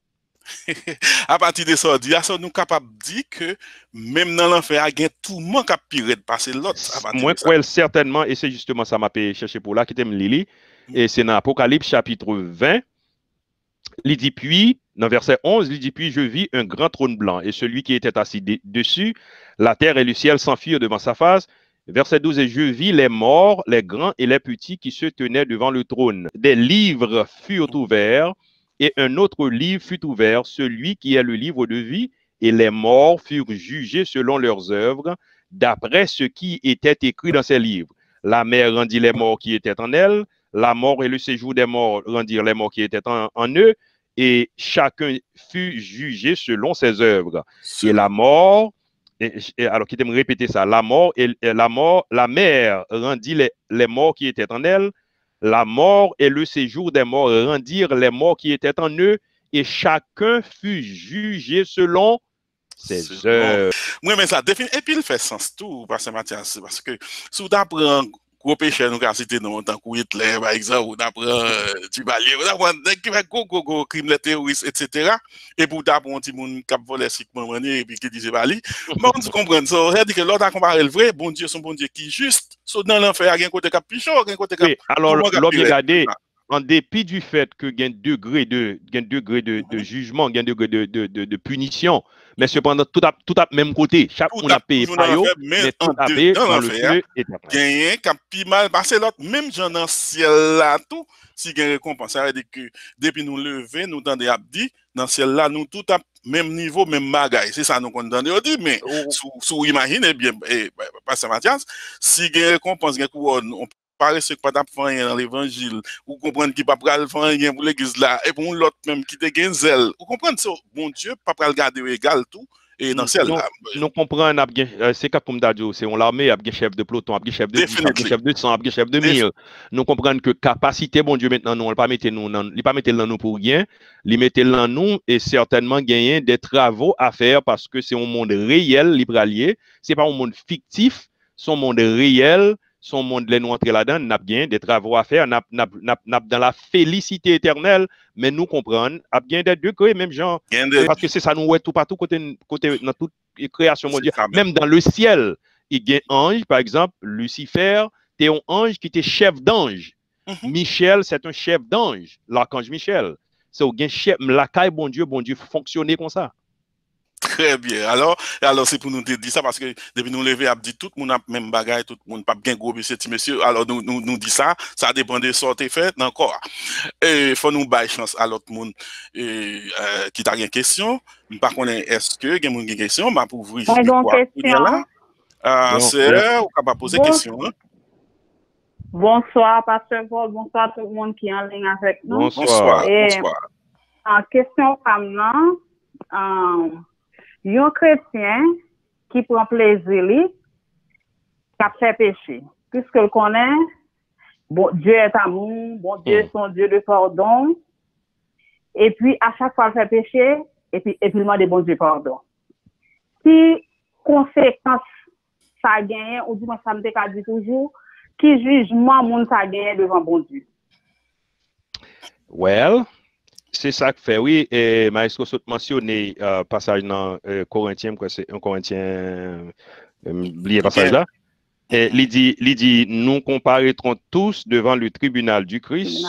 À partir de ça, nous sommes capables de dire que même dans l'enfer, il y a tout le monde qui a pire de passer l'autre. Moi, je certainement, et c'est justement ça m'a cherché pour là, qui t'aime Lili, et c'est dans Apocalypse chapitre 20. Il dit puis, dans verset 11, il dit puis je vis un grand trône blanc et celui qui était assis dessus, la terre et le ciel s'enfuirent devant sa face. Verset 12, et je vis les morts, les grands et les petits qui se tenaient devant le trône. Des livres furent ouverts et un autre livre fut ouvert, celui qui est le livre de vie, et les morts furent jugés selon leurs œuvres, d'après ce qui était écrit dans ces livres. La mer rendit les morts qui étaient en elle, la mort et le séjour des morts rendirent les morts qui étaient en eux, et chacun fut jugé selon ses œuvres. Et la mort, alors qui t'aime répéter ça, la mer rendit les morts qui étaient en elle, la mort et le séjour des morts rendirent les morts qui étaient en eux, et chacun fut jugé selon ses œuvres. Oui, mais ça définit, et puis il fait sens tout, parce que si tu apprends gros péché, nous avons cité dans tant que Hitler, par exemple, ou d'apprendre Duvalier, ou d'apprendre qui fait gros crime, les terroristes, etc. Et pour d'apprendre un petit monde qui a volé secrètement, et puis qui disait Bali. Mais on comprend ça. Ça dit que l'autre a comparé le vrai, bon Dieu, son bon Dieu qui est juste. Dans l'enfer, il y a un côté qui est plus chaud, il y a un côté qui est. Alors, l'homme regardez, en dépit du fait que il y a un degré de jugement, il y a un degré de punition, mais cependant, tout à même côté. Chaque monde a payé par eux, mais tout a payé dans le feu éternel. Il y a un qui a plus mal passé l'autre, même dans le ciel là, tout, si il y a une récompense, ça veut dire que depuis nous lever, nous dans des abdis, dans le ciel là, nous tout à même niveau, même bagaille. C'est ça nous qu'on donne. Mais sous imaginez bien, Pasteur Mathias, si il y a une récompense, il y a on paraît ce que pas faire rien dans l'évangile, ou comprendre qu'il pas pral faire rien pour l'église là, et pour l'autre même qui te gagne zèle. Vous comprenez ça? Bon Dieu, pas pral garder égal tout. Et dans celle là. Nous comprenons, c'est comme Dadio, c'est on l'armée, a bien chef de peloton, a bien chef de chef de 100, a bien chef de 1000. Nous comprenons que capacité, bon Dieu, maintenant, nous, il pas mettre dans nous pour rien, il mettre dans nous et certainement gagner des travaux à faire parce que c'est un monde réel, libralier, c'est pas un monde fictif, c'est un monde réel. Son monde les nous entrer là-dedans, n'a bien des travaux à faire, n'a dans la félicité éternelle, mais nous comprenons, a bien des degrés, même genre, parce que c'est ça nous ouais tout partout côté dans toute création mondiale, même dans le ciel, il y a un ange, par exemple, Lucifer, c'est un ange qui était chef d'ange. Michel, c'est un chef d'ange, l'archange Michel. C'est un chef, la caille, bon Dieu fonctionner comme ça. Très bien. Alors c'est pour nous dire ça parce que depuis nous lever, a dit tout le monde a même bagaille, tout le monde pas bien gros monsieur, petit monsieur. Alors nous dit ça dépend de sorties fait encore. Et faut nous bailler chance à l'autre monde qui t'a une question. Par contre, est-ce que il y a une question, m'a pour ouvrir là. C'est ou capable poser question. Bonsoir pasteur Paul, bonsoir tout le monde qui est en ligne avec nous. Bonsoir. En question comme là, un chrétien qui prend plaisir, qui fait péché. Puisque le connaît, bon Dieu est amour, bon Dieu est son Dieu de pardon. Et puis, à chaque fois, il fait péché, et puis il demande bon Dieu pardon. Si conséquence ça gagne, ou du moins ça me dit toujours, qui jugement moun ça gagne devant bon Dieu? Well, c'est ça que fait, oui. Et Maestro Sot mentionné passage dans Corinthiens, c'est un Corinthien, oublié passage là. Et il dit, nous comparaîtrons tous devant le tribunal du Christ,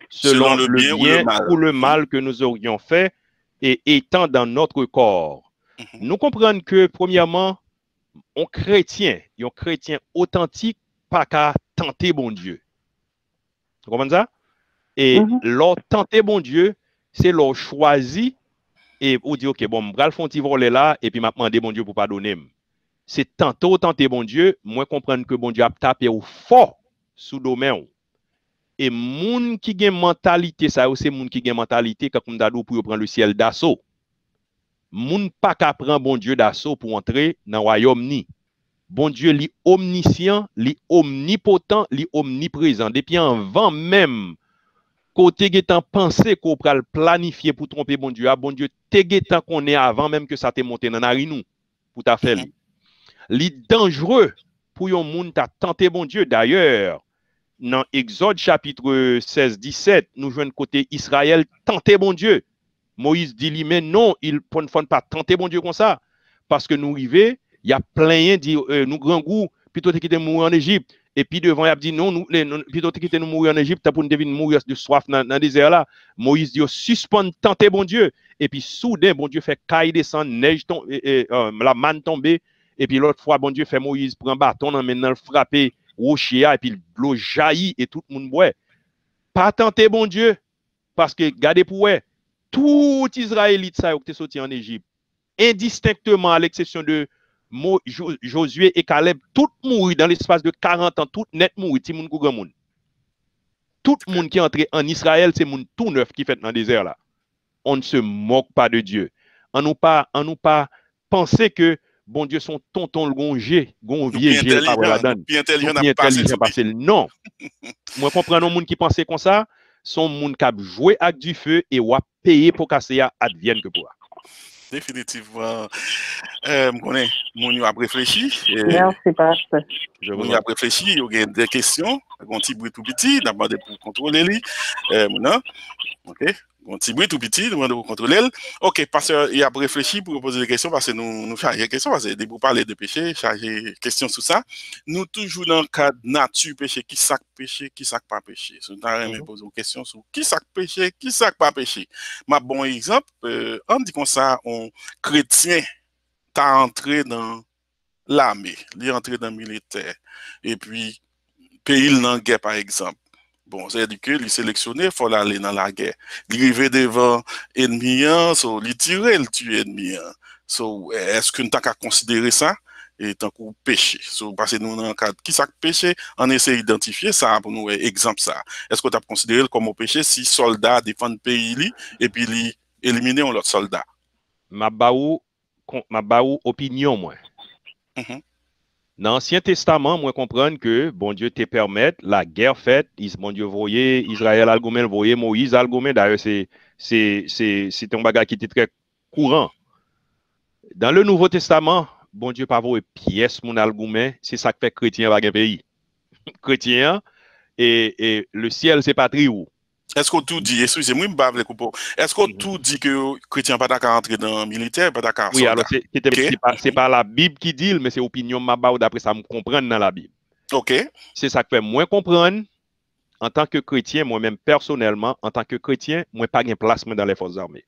selon le bien ou le mal que nous aurions fait, et étant dans notre corps. Nous comprenons que, premièrement, un chrétien authentique, pas qu'à tenter bon Dieu. Vous comprenez ça? Et leur tenter bon Dieu, c'est leur choisi et ou dire ok bon, m'bral font ti voler là et puis m'a demandé bon Dieu pour pardonner. C'est tenter bon Dieu, moi comprendre que bon Dieu a tapé au fort sous domaine. Et moun qui gen mentalité ça c'est moun qui gen mentalité quand on dadou pour prendre le ciel d'assaut. Moun pas qu'à prendre bon Dieu d'assaut pour entrer dans royaume ni. Bon Dieu li omniscient, li omnipotent, li omniprésent depuis avant même côté getan pensé qu'on pral planifier pour tromper bon Dieu, bon Dieu te getan qu'on est avant même que ça te monté dans narinou pour ta faire li dangereux pour yon moun ta tenté bon Dieu. D'ailleurs dans Exode chapitre 16-17 nous joignons côté Israël tenté bon Dieu. Moïse dit lui mais non, il ne faut pas tenter bon Dieu comme ça parce que nous arrivons, il y a plein dit nous grand goût plutôt que de mourir en Égypte. Et puis devant, il a dit non, plutôt que nous mourir en Égypte, pour nous deviner mourir de soif dans le désert là. Moïse dit suspend, tenter bon Dieu. Et puis soudain, bon Dieu fait caille descendre, neige tombe, la manne tomber. Et puis l'autre fois, bon Dieu fait Moïse prend bâton, maintenant frapper rocher, et puis l'eau jaillit et tout le monde boit. Pas tenter bon Dieu, parce que gardez pour eux, tout Israélite ça qui est sorti en Égypte, indistinctement à l'exception de Josué et Caleb, tout mourir dans l'espace de 40 ans, tout net mourir, tout le monde. Tout le monde qui est entré en Israël, c'est moun tout neuf qui fait dans le désert là. On ne se moque pas de Dieu. On nous pas penser que bon Dieu son tonton le gonjé, gonvier, bien intelligent passé. Non. Moi comprends un monde qui pensait comme ça, son monde qui a joué avec du feu et ou a payé pour casser advienne que pour. Définitivement, je connais, mon a réfléchi. Merci, pasteur. Mon a réfléchi, il y a des questions, un petit bruit tout petit, d'abord pour contrôler lui. Ok, un petit bruit tout petit, demande pour contrôler. Ok, pasteur, il a réfléchi pour poser des questions parce que nous chargons des questions, parce que pour parler de péché, charger des questions sur ça. Nous toujours dans le cadre nature péché, qui sac péché, qui sac pas péché. Nous avons posé une question sur qui sac péché, qui sac pas péché. Ma bon exemple, on dit comme ça, un chrétien t'a entré dans l'armée, il est entré dans le militaire, et puis pays dans la guerre par exemple. Bon, c'est-à-dire que il sélectionné, il faut aller dans la guerre. Il arrive devant ennemi, il tire, il tue ennemi. Est-ce que nous avons qu'à considérer ça et tant qu'on péché? Parce que nous, dans le cadre qui ça péché, on essaie d'identifier ça pour nous, exemple ça. Est-ce que tu as considéré comme un péché si soldat défend le pays et puis il éliminer l'autre soldat? Ma baou opinion, moi. Dans l'Ancien Testament, moi comprendre que bon Dieu te permet la guerre faite, bon Dieu voyait Israël algomel, voyait Moïse algomel. D'ailleurs, c'est un bagage qui était très courant. Dans le Nouveau Testament, bon Dieu pas voyer pièce mon algomel, c'est ça que fait chrétien dans un pays. Chrétien et le ciel c'est pas triou. Est-ce qu'on tout dit, excusez-moi, est-ce qu'on tout dit que chrétien pas d'accord entrer dans le militaire, pas d'accord Oui, alors c'est pas la Bible qui dit, mais c'est opinion Mabao d'après ça me comprendre dans la Bible. OK. C'est ça que fait moins comprendre en tant que chrétien, moi-même personnellement, en tant que chrétien, moi pas de placement dans les forces armées.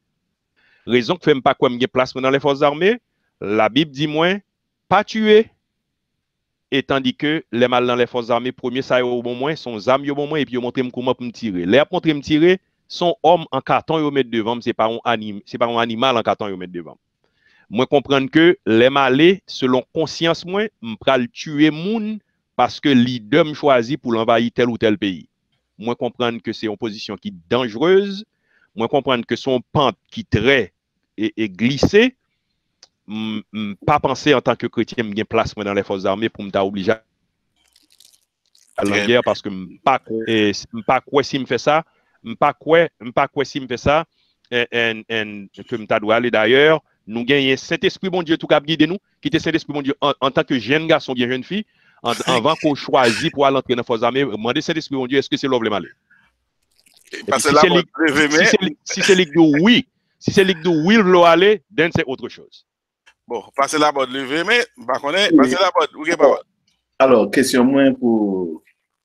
Raison que fait pas quoi me placement dans les forces armées, la Bible dit moins pas tuer. Et tandis que les mal dans les forces armées, premier ça au bon moins, son âme au bon moins et puis montre comment pour me tirer. Les montrer me tirer, son homme en carton yo mettre devant, c'est pas un animal en carton yo mettre devant. Moi comprendre que les malais selon conscience moi, m'pral tuer moun parce que leader me choisi pour l'envahir tel ou tel pays. Moi comprendre que c'est une position qui est dangereuse, moi comprendre que son pente qui très et glissé. Pas penser en tant que chrétien me gain placement dans les forces armées pour me t'obliger à la guerre parce que pas quoi si me fait ça pas quoi si me fait ça et que me doit aller d'ailleurs nous gagnons Saint-Esprit bon Dieu tout cap guider nous qui était Saint-Esprit bon Dieu en tant que jeune garçon bien jeune fille avant qu'on choisisse pour aller entrer dans les forces armées demander Saint-Esprit bon Dieu est-ce que c'est l'homme aller si c'est ligue de oui si c'est ligue de oui veut aller then c'est autre chose. Bon, passez la bonne levée, mais passez la bonne. Okay, alors, question moins pour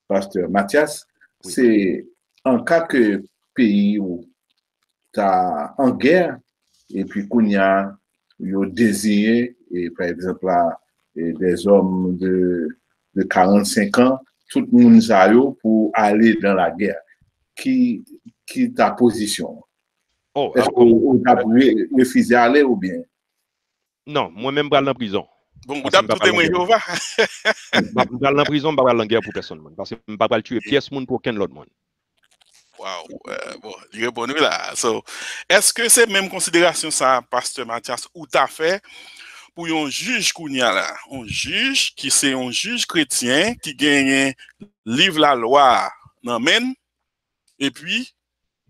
Pasteur Mathias, oui. C'est en cas que pays où tu as en guerre, et puis qu'on y a désiré, et par exemple là, des hommes de 45 ans, tout le monde a pour aller dans la guerre. Qui ta position? Oh, est-ce qu'on a refusé d'aller ou bien? Non, moi-même, je vais en prison. Bon, vous avez tout témoin Jéhovah. Je vais en prison, je vais en guerre pour personne. Parce que je ne vais pas tuer pièce pour aucun autre monde. Wow. Bon, il répond là. So, est-ce que c'est même considération ça, Pasteur Mathias, ou t'as fait pour un juge qu'on y a là? Un juge qui c'est un juge chrétien qui gagne livre la loi dans men, et puis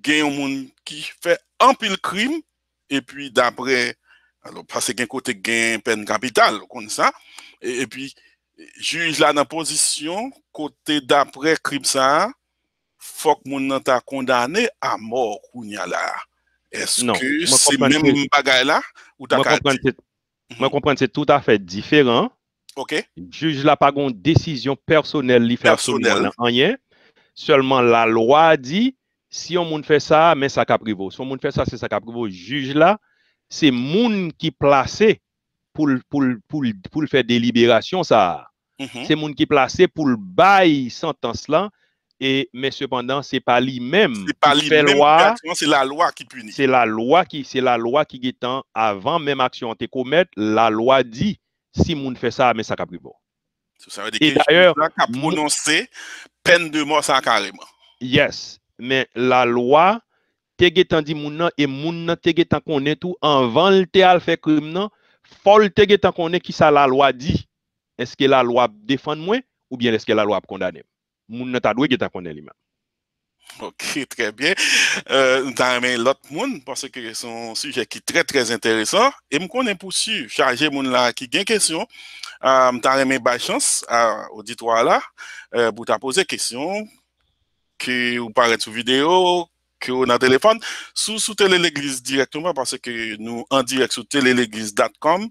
gagne un monde qui fait un pile crime, et puis d'après. Alors, parce qu'il y a un côté gain peine capitale, comme ça. Et puis, juge là dans la position, côté d'après crime ça, faut que mon t'a condamné à mort, kounya là. Est-ce que c'est même bagaille là? Ou t'as moi, comprendre c'est tout à fait différent. OK. Juge là pas une décision personnelle, il fait absolument rien. Seulement, la loi dit, si on moun fait ça, mais ça caprivo. Si on moun fait ça, c'est ça caprivo. Juge là, c'est moun qui placé pour faire délibération ça. C'est moun qui placé pour le bail sentence là mais cependant c'est pas lui-même qui fait loi, c'est la loi qui punit. C'est la loi qui est avant même action te commettre, la loi dit si moun fait ça mais ça caprivo. Ça veut dire que d'ailleurs a prononcé peine de mort ça carrément. Yes, mais la loi te getan di moun nan et moun nan te getan konnen tout avant le te al fait crime nan faut te getan konnen qui ça la loi dit. Est-ce que la loi défend moi ou bien est-ce que la loi condamne? Moun nan ta doué getan konnen lui-même. OK, très bien. Nous avons l'autre monde parce que c'est un sujet qui est très très intéressant et me connais pour sûr charger moun là qui gagne question. M'ta remet ba chance à auditoire là pour t'a poser question que ou paraître sur vidéo que on a téléphone sous Télé l'Église directement parce que nous en direct sur téléléglise.com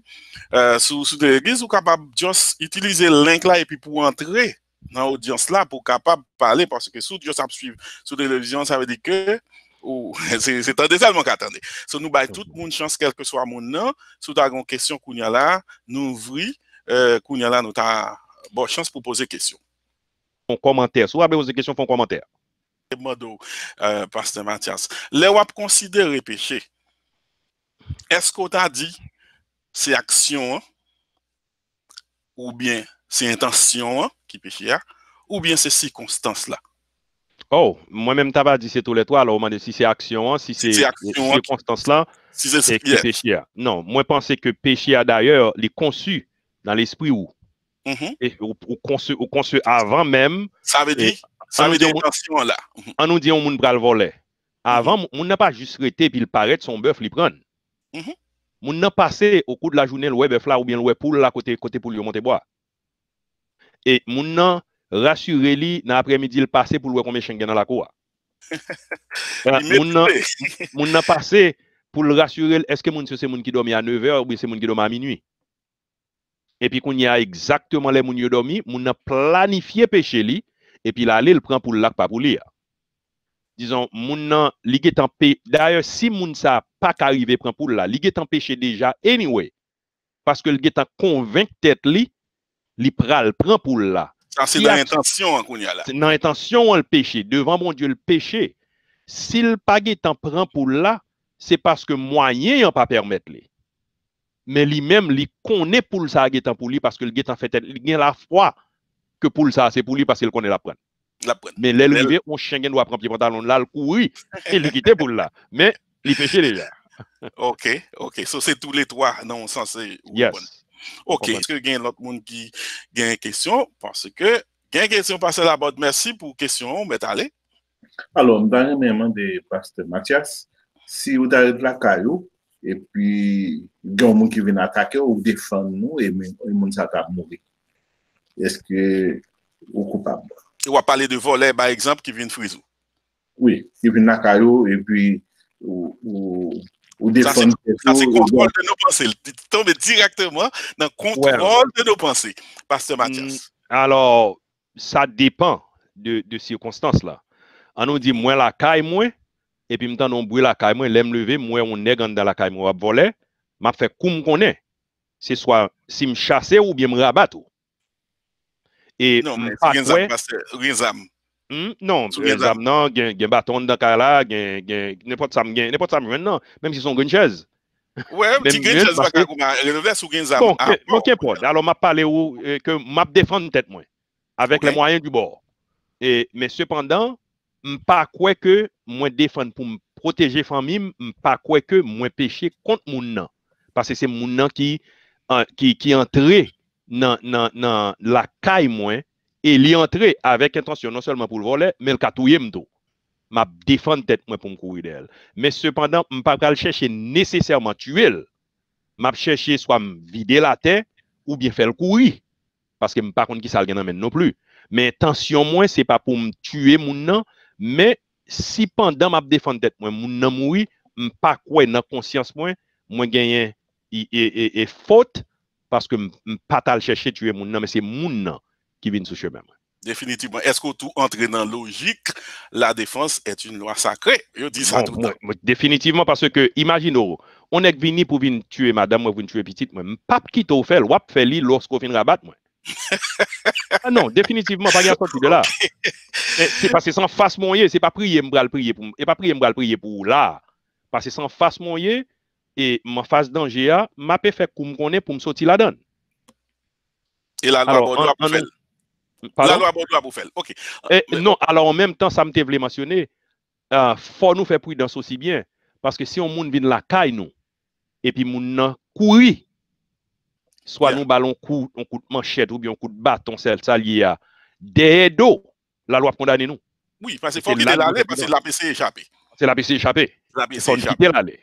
sous Télé l'Église ou capable juste utiliser le link là et puis pour entrer dans l'audience là pour capable parler parce que sous Dieu ça suivre sur télévision ça veut dire que c'est un désellement qu'attendez. So nous bail tout monde chance quel que soit mon nom sous ta grande question kounya là nous ouvrir kounya là nous ta bonne chance pour poser question. Un commentaire, si vous avez posé question, font commentaire. Pasteur Mathias, les wap considérer péché. Est-ce qu'on t'a dit c'est action ou bien c'est intention qui péché ou bien c'est circonstance là? Oh, moi-même t'as pas dit c'est tous les trois alors on m'a dit si c'est action, si c'est circonstance là, si c'est péché. Non, moi je pense que péché d'ailleurs les conçu dans l'esprit ou et ou conçu avant même. Ça veut dire ça veut dire intention là. On nous dit on moun pral voler. Avant on n'a pas juste arrêté puis il paraît son bœuf li prendre. Moun n'a passé au cours de la journée le bœuf là ou bien le poule là côté pour lui monter bois. Et moun n'a rassuré li dans après-midi il passé pour le combien chien dans la cour. Moun nan passé pour le rassurer, est-ce que moun c'est moun qui dormi à 9h ou bien c'est moun qui dormi à minuit? Et puis qu'on y a exactement les moun qui dormi, moun nan planifié péché li et puis là il prend pour le lac pas pour lire. Disons moun nan li getan d'ailleurs si moun ça pas qu'arriver prend pour là, li getan péché déjà anyway parce que le getan convainc tête li pral prend pour là. Ça c'est dans l'intention qu'on y a là. Dans l'intention le péché devant mon Dieu le péché. S'il pas getan prend pour là, c'est parce que moyen yon pas permettre li. Mais lui-même li connaît pour ça getan pour lui parce que le getan fait il gagne la foi que pour ça c'est pour lui parce qu'il connaît la prendre. Mais l'élevé, on chien doit prendre pied pantalon là, le courir et le quitter pour là. Mais il péché déjà. OK. So c'est tous les trois non censé. Yes. OK. Est-ce que il y a l'autre monde qui a une question parce que il y a une question passer la bonne. Merci pour question, mais allez. Alors, dans le même de pasteur Mathias, si vous avez de la caillou et puis il y a un monde qui vient attaquer ou défendre nous et le monde ça va mourir. Est-ce que vous êtes coupable? On va parler de volet, par exemple, qui vient de Frisou. Oui, qui vient de caillou et puis ou défendre. Ça, c'est contrôle de nos pensées. Tu tombes directement dans le contrôle de nos pensées, pasteur Mathias. Alors, ça dépend de circonstances là. On nous dit, moi la caille, moi, et puis maintenant on brûle la caille, moi, l'aime lever, moi on nègre dans la caille, moi voler, m'a fait comme qu'on est. C'est soit si me chasser ou bien me rabattre. Et non, mais non, non, gen bâton dans là, gen n'importe ça maintenant, même si sont une chaise. Ouais, petit une chaise va relever sous gen zam. Bon, qu'importe. Alors m'a parlé que m'a défendre tête moi avec les moyens du bord. Et mais cependant, pas quoi que moi défendre pour me protéger famille, pas quoi que moi pécher contre moun nan. Parce que c'est moun nan qui entré dans la caille moins et li entré avec intention non seulement pour le voler mais le catouiller m'do m'a défendre tête moi pour me courir d'elle mais cependant m'pas pas chercher nécessairement tuer m'a chercher soit me vider la tête ou bien faire le courir parce que m'pas contre qui ça gagne non plus mais intention moi c'est pas pour me tuer moun nan mais si pendant m'a défendre tête moi moun nan mourir m'pas quoi dans conscience moi gagner et faute parce que pas tal chercher tuer moun nan mais c'est moun nan qui vient sous chemin. Définitivement. Est-ce que tout entre dans la logique, la défense est une loi sacrée? Je dis ça tout le temps. Définitivement parce que imaginez, on est venu pour venir tuer madame, moi pour tuer petite, moi pas qui t'a fait, ou fait li lorsqu'on vient rabattre moi. Ah non, définitivement pas y a sorti de là. C'est parce que sans face moyen, c'est pas prier m'bral prier pour et pas prier m'bral prier pour là. Parce que sans face moyen et ma face danger m'a fait comme connaît pour me sortir la donne. Et la loi doit pour faire. La loi doit pour faire. OK. Non, alors en même temps ça me t'avait mentionné faut nous faire prudence aussi bien parce que si on moun vient la caille nous et puis moun courir soit nous ballon coup de manchette ou bien un coup de bâton ça lié à des dos la loi condamne nous. Oui, parce qu'il faut quitter l'aller parce que la PC échappé. C'est la PC échappé. La PC échappé. Quitter l'aller.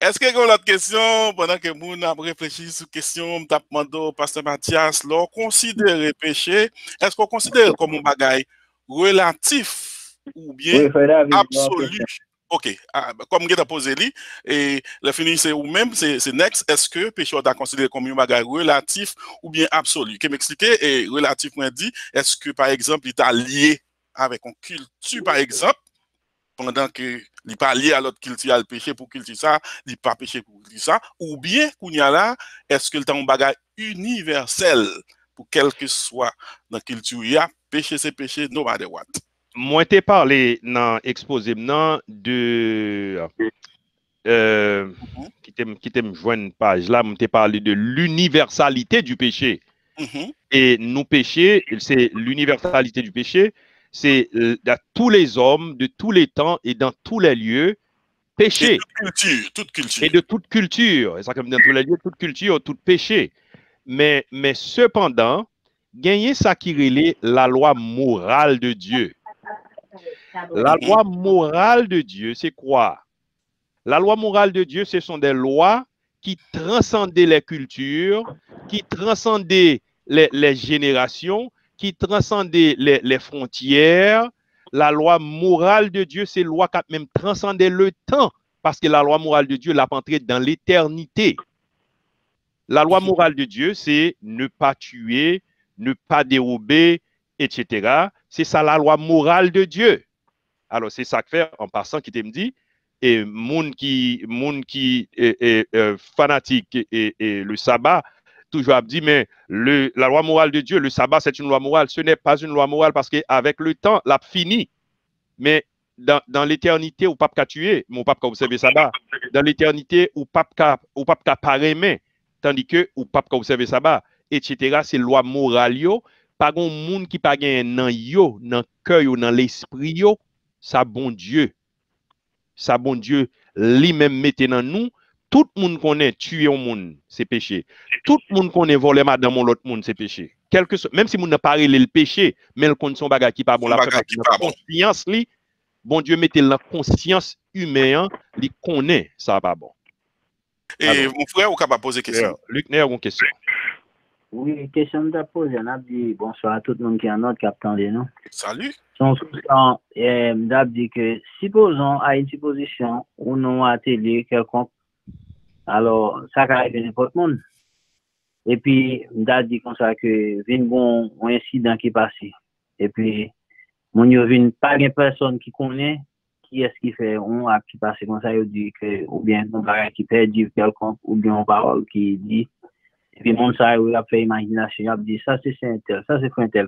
Est-ce que vous avez une autre question pendant que vous avez réfléchi sur la question, je demandé au pasteur Mathias, là, considérer péché, est-ce qu'on considère comme un bagage relatif ou bien absolu? OK, comme vous avez posé, et le fini c'est ou même, c'est next, est-ce que péché on a considéré comme un bagage relatif ou bien absolu? Qui m'expliquer, et relativement dit, est-ce que par exemple, il est lié avec une culture, par exemple, pendant que il pas lié à l'autre culture à le péché pour culture ça, il pas péché pour culture ça, ou bien qu'on y a là, est-ce que le temps un bagage universel pour quel que soit dans culture il y a péché c'est péché no matter what. Moi t'ai parlé dans exposé maintenant de qui t'aime joindre page là, m'ai parlé de l'universalité du péché. Et nous péchés, c'est l'universalité du péché. C'est à tous les hommes, de tous les temps et dans tous les lieux, péché. Toute culture. Et de toute culture. Et ça comme dans tous les lieux, toute culture, tout péché. Mais cependant, gagner ça qui relève la loi morale de Dieu. La loi morale de Dieu, c'est quoi? La loi morale de Dieu, ce sont des lois qui transcendaient les cultures, qui transcendaient les générations, qui transcendait les frontières. La loi morale de Dieu, c'est loi qui a même transcendé le temps, parce que la loi morale de Dieu l'a entrée dans l'éternité. La loi morale de Dieu, c'est ne pas tuer, ne pas dérober, etc. C'est ça la loi morale de Dieu. Alors, c'est ça que fait, en passant, qui te me dit, et monde qui fanatique et le sabbat, toujours a dit, mais la loi morale de Dieu, le sabbat, c'est une loi morale. Ce n'est pas une loi morale parce qu'avec le temps, l'a fini. Mais dans l'éternité, ou pas qu'à tuer, mais ou pas qu'à observer sabbat. Dans l'éternité, ou pas qu'à pareil, tandis que ou pas qu'à observer sabbat, etc. C'est loi morale, yo. Pas grand monde qui pas gagne dans yo, dans cœur yo, dans l'esprit yo, ça bon Dieu. Ça bon Dieu lui-même mette dans nous. Tout le monde connaît tuer un monde, c'est péché. Tout le monde connaît voler madame l'autre monde, c'est péché. Même si moun n'a pas le péché, mais le compte son bagage qui pas bon, la conscience li, bon Dieu mette la conscience humaine, li connaît ça pas bon. Et alors, mon frère, ou capable poser question? Luc Nair, une question. Oui, question de poser. On a dit bonsoir à tout le monde qui est en notre capitaine de nous. Salut. On a dit que supposons à une supposition ou non atelier quelconque, alors ça arrive n'importe monde. Et puis, on a dit comme ça que vient bon un incident qui passe. Et puis, mon yo vient pas de personne qui connaît qui est-ce qui fait on a qui passe comme ça, il dit que ou bien on va qui perdit quelconque ou bien on parole qui dit. Et puis, mon ça, il a fait imagination, il a dit ça c'est intel, ça c'est intel.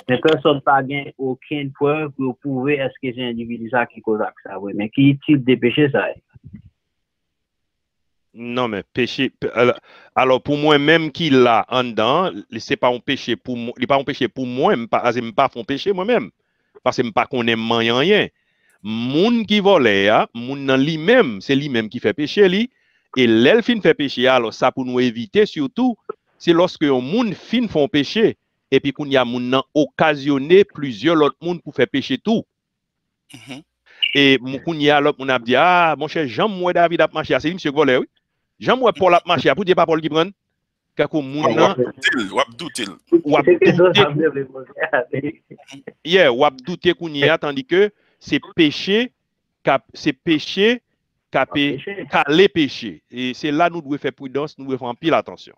Mais personne pas gain aucune preuve pour prouver est-ce que c'est un individu ça qui cause ça, oui. Mais qui type de péché ça est? Non, mais péché. Alors, pour moi, même qu'il l'a en dedans, c'est pas un péché pour moi. Il n'est pas un péché pour moi, je ne pas faire péché moi-même. Parce que je ne pas connais rien. Moun qui vole, moun nan lui-même, c'est lui-même qui fait péché, lui. Et l'elfine fait péché. Alors, ça pour nous éviter, surtout, c'est lorsque un moun fin font péché, et puis qu'on y a moun nan occasionné plusieurs autres moun pour faire péché tout. Et moun y a l'autre moun a dit, ah, mon cher Jean-Moué David a marché, c'est lui, monsieur volé, oui. Jean-Moué Paul a marché, pour dire pas Paul qui prend. Kako moun nan. Wap doutel. Yeah, wap douté qu'on y a, tandis que c'est péché, les péchés. Et c'est là nous devons faire prudence, nous devons faire pile attention.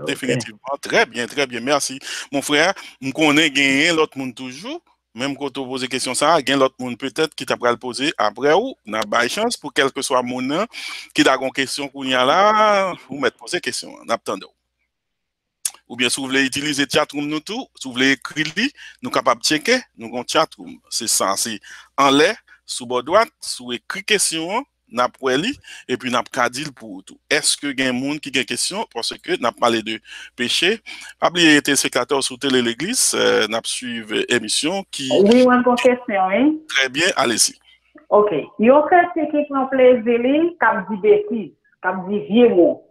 Définitivement. Très bien, merci. Mon frère, nous connaissons gagner l'autre monde toujours. Même quand on pose des questions, ça, gagne l'autre monde peut-être qui t'a le poser après ou, n'a pas de chance pour quel que soit mon nom qui a une question qu'on y a là, vous mettez poser question, n'attendons. Ou bien si vous voulez utiliser chatroom nous tout, si vous voulez écrire, nous capables de checker, nous avons chatroom. C'est ça, c'est en l'air, sous bord droite, sous écrit question, n'a pas li, et puis n'a pas dit pour tout. Est-ce que il y a un monde qui a une question parce que n'a parlé de péché? Pas oublier téléspectateurs sur Télé l'Église, n'a suivi émission qui. Oui, une question, oui. Très bien, allez-y. OK. Il y a quelqu'un qui prend plaisir, qui dit bêtise, qui dit vieux mot.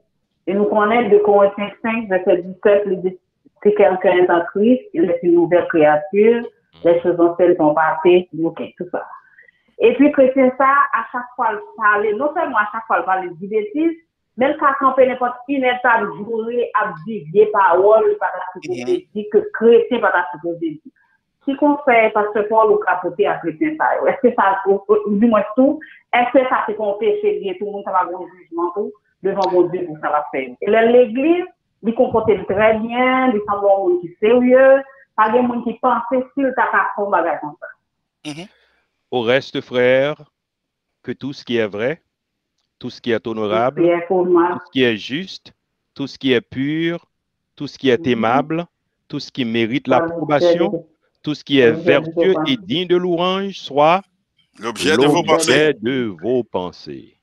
Et nous connaissons de Corinthiens 5, verset 17, il dit si quelqu'un est en Christ, il est une nouvelle créature, les choses anciennes sont passées, OK, tout ça. Et puis, chrétien, ça, à chaque fois, il parle, non seulement à chaque fois, il parle de bêtises, même quand on peut n'importe qui n'est pas joué à dire des paroles, pas supposé dire que chrétien, pas supposé dire. Si qu'on fait, parce que Paul ou capoter à chrétien, ça, est-ce que ça, du moins tout, est-ce que ça, c'est qu'on péché, tout le monde, ça va avoir un jugement, tout, devant mon Dieu, pour ça va faire. Et l'église, il comporte très bien, il semble un monde qui est sérieux, pas de monde qui pense s'il t'a pas fait un bagage comme ça. Au reste, frère, que tout ce qui est vrai, tout ce qui est honorable, tout ce qui est juste, tout ce qui est pur, tout ce qui est aimable, tout ce qui mérite l'approbation, tout ce qui est vertueux et digne de louange, soit l'objet de vos pensées.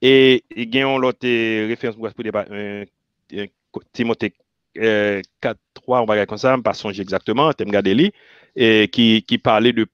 Et gagnons l'autre référence pour Timothée 4.3, on va regarder comme ça, on va songer exactement, thème Gadeli, et qui parlait de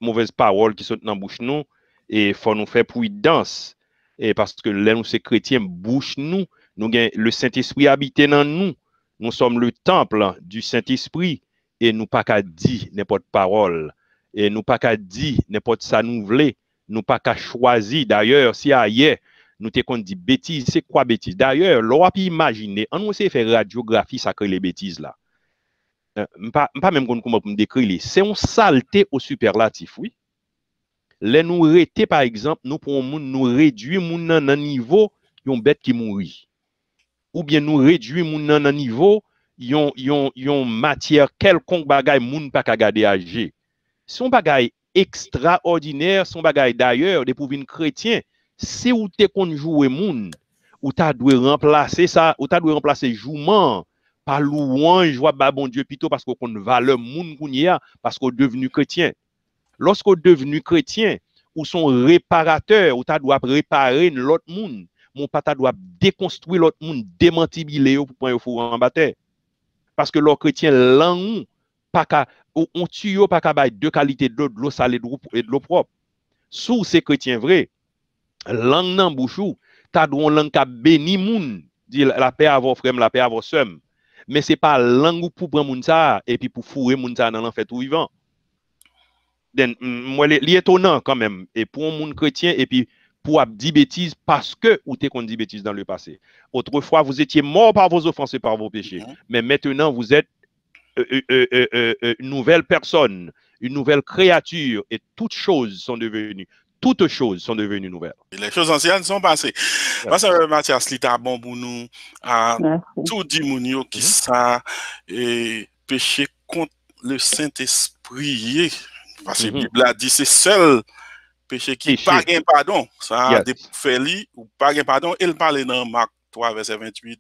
mauvaises paroles qui sont dans la bouche nous, et il faut nous faire prudence, et parce que là, nous, ces chrétiens, bouche nous, le Saint-Esprit habite dans nous, nous sommes le temple du Saint-Esprit, et nous pas qu'à dire n'importe parole, et nous pas qu'à dire n'importe ça nous voulons, nous pas qu'à choisir. D'ailleurs, si ailleurs, nous te qu'on dit bêtises, c'est quoi bêtises? D'ailleurs, l'on a pu imaginer, on nous sait faire radiographie, ça crée les bêtises là. pas même comment me décrire, c'est une saleté au superlatif, oui. Les nous rété, par exemple, nous pour nous réduire moun nan un niveau, yon bête qui mourit. Ou bien nous réduire moun nan un niveau, yon matière quelconque bagay moun pas ka gade âgé. Son bagay extraordinaire, son bagay d'ailleurs, de pour une chrétien, c'est où te kon jouer moun, ou ta doit remplacer ça, ou ta doit remplacer jouement par louange, joie ba bon Dieu plutôt parce qu'on valeur moun kounya parce qu'on devenu chrétien. Lorsqu'on devenu chrétien, ou son réparateur, ou ta doit réparer l'autre monde, mon pata doit déconstruire l'autre monde, démantibler pour prendre fou en bataille. Parce que l'autre chrétien lang pas ka on tue pas ka bay deux qualités de l'eau salée et de l'eau propre. Sous ces chrétiens vrai, lang nan bouchou, ta doit lang ka béni moun, dit la paix à vos frères, la paix à vos sœurs. Mais c'est pas langue pour prendre moun ça et puis pour fourrer moun ça dans l'enfer tout vivant. Moi li étonnant quand même et pour un monde chrétien et puis pour dire bêtises parce que ou t'es qu'on dit bêtises dans le passé. Autrefois vous étiez mort par vos offenses et par vos péchés, mais maintenant vous êtes une nouvelle personne, une nouvelle créature et toutes choses sont devenues nouvelles. Les choses anciennes sont passées. Parce que Mathias Lita bon pour nous à tout dit mounio qui ça et péché contre le Saint-Esprit. Parce que la Bible a dit c'est seul péché qui pas gain pardon. Ça a des fait ou pas gain pardon. Il parle dans Marc 3 verset 28,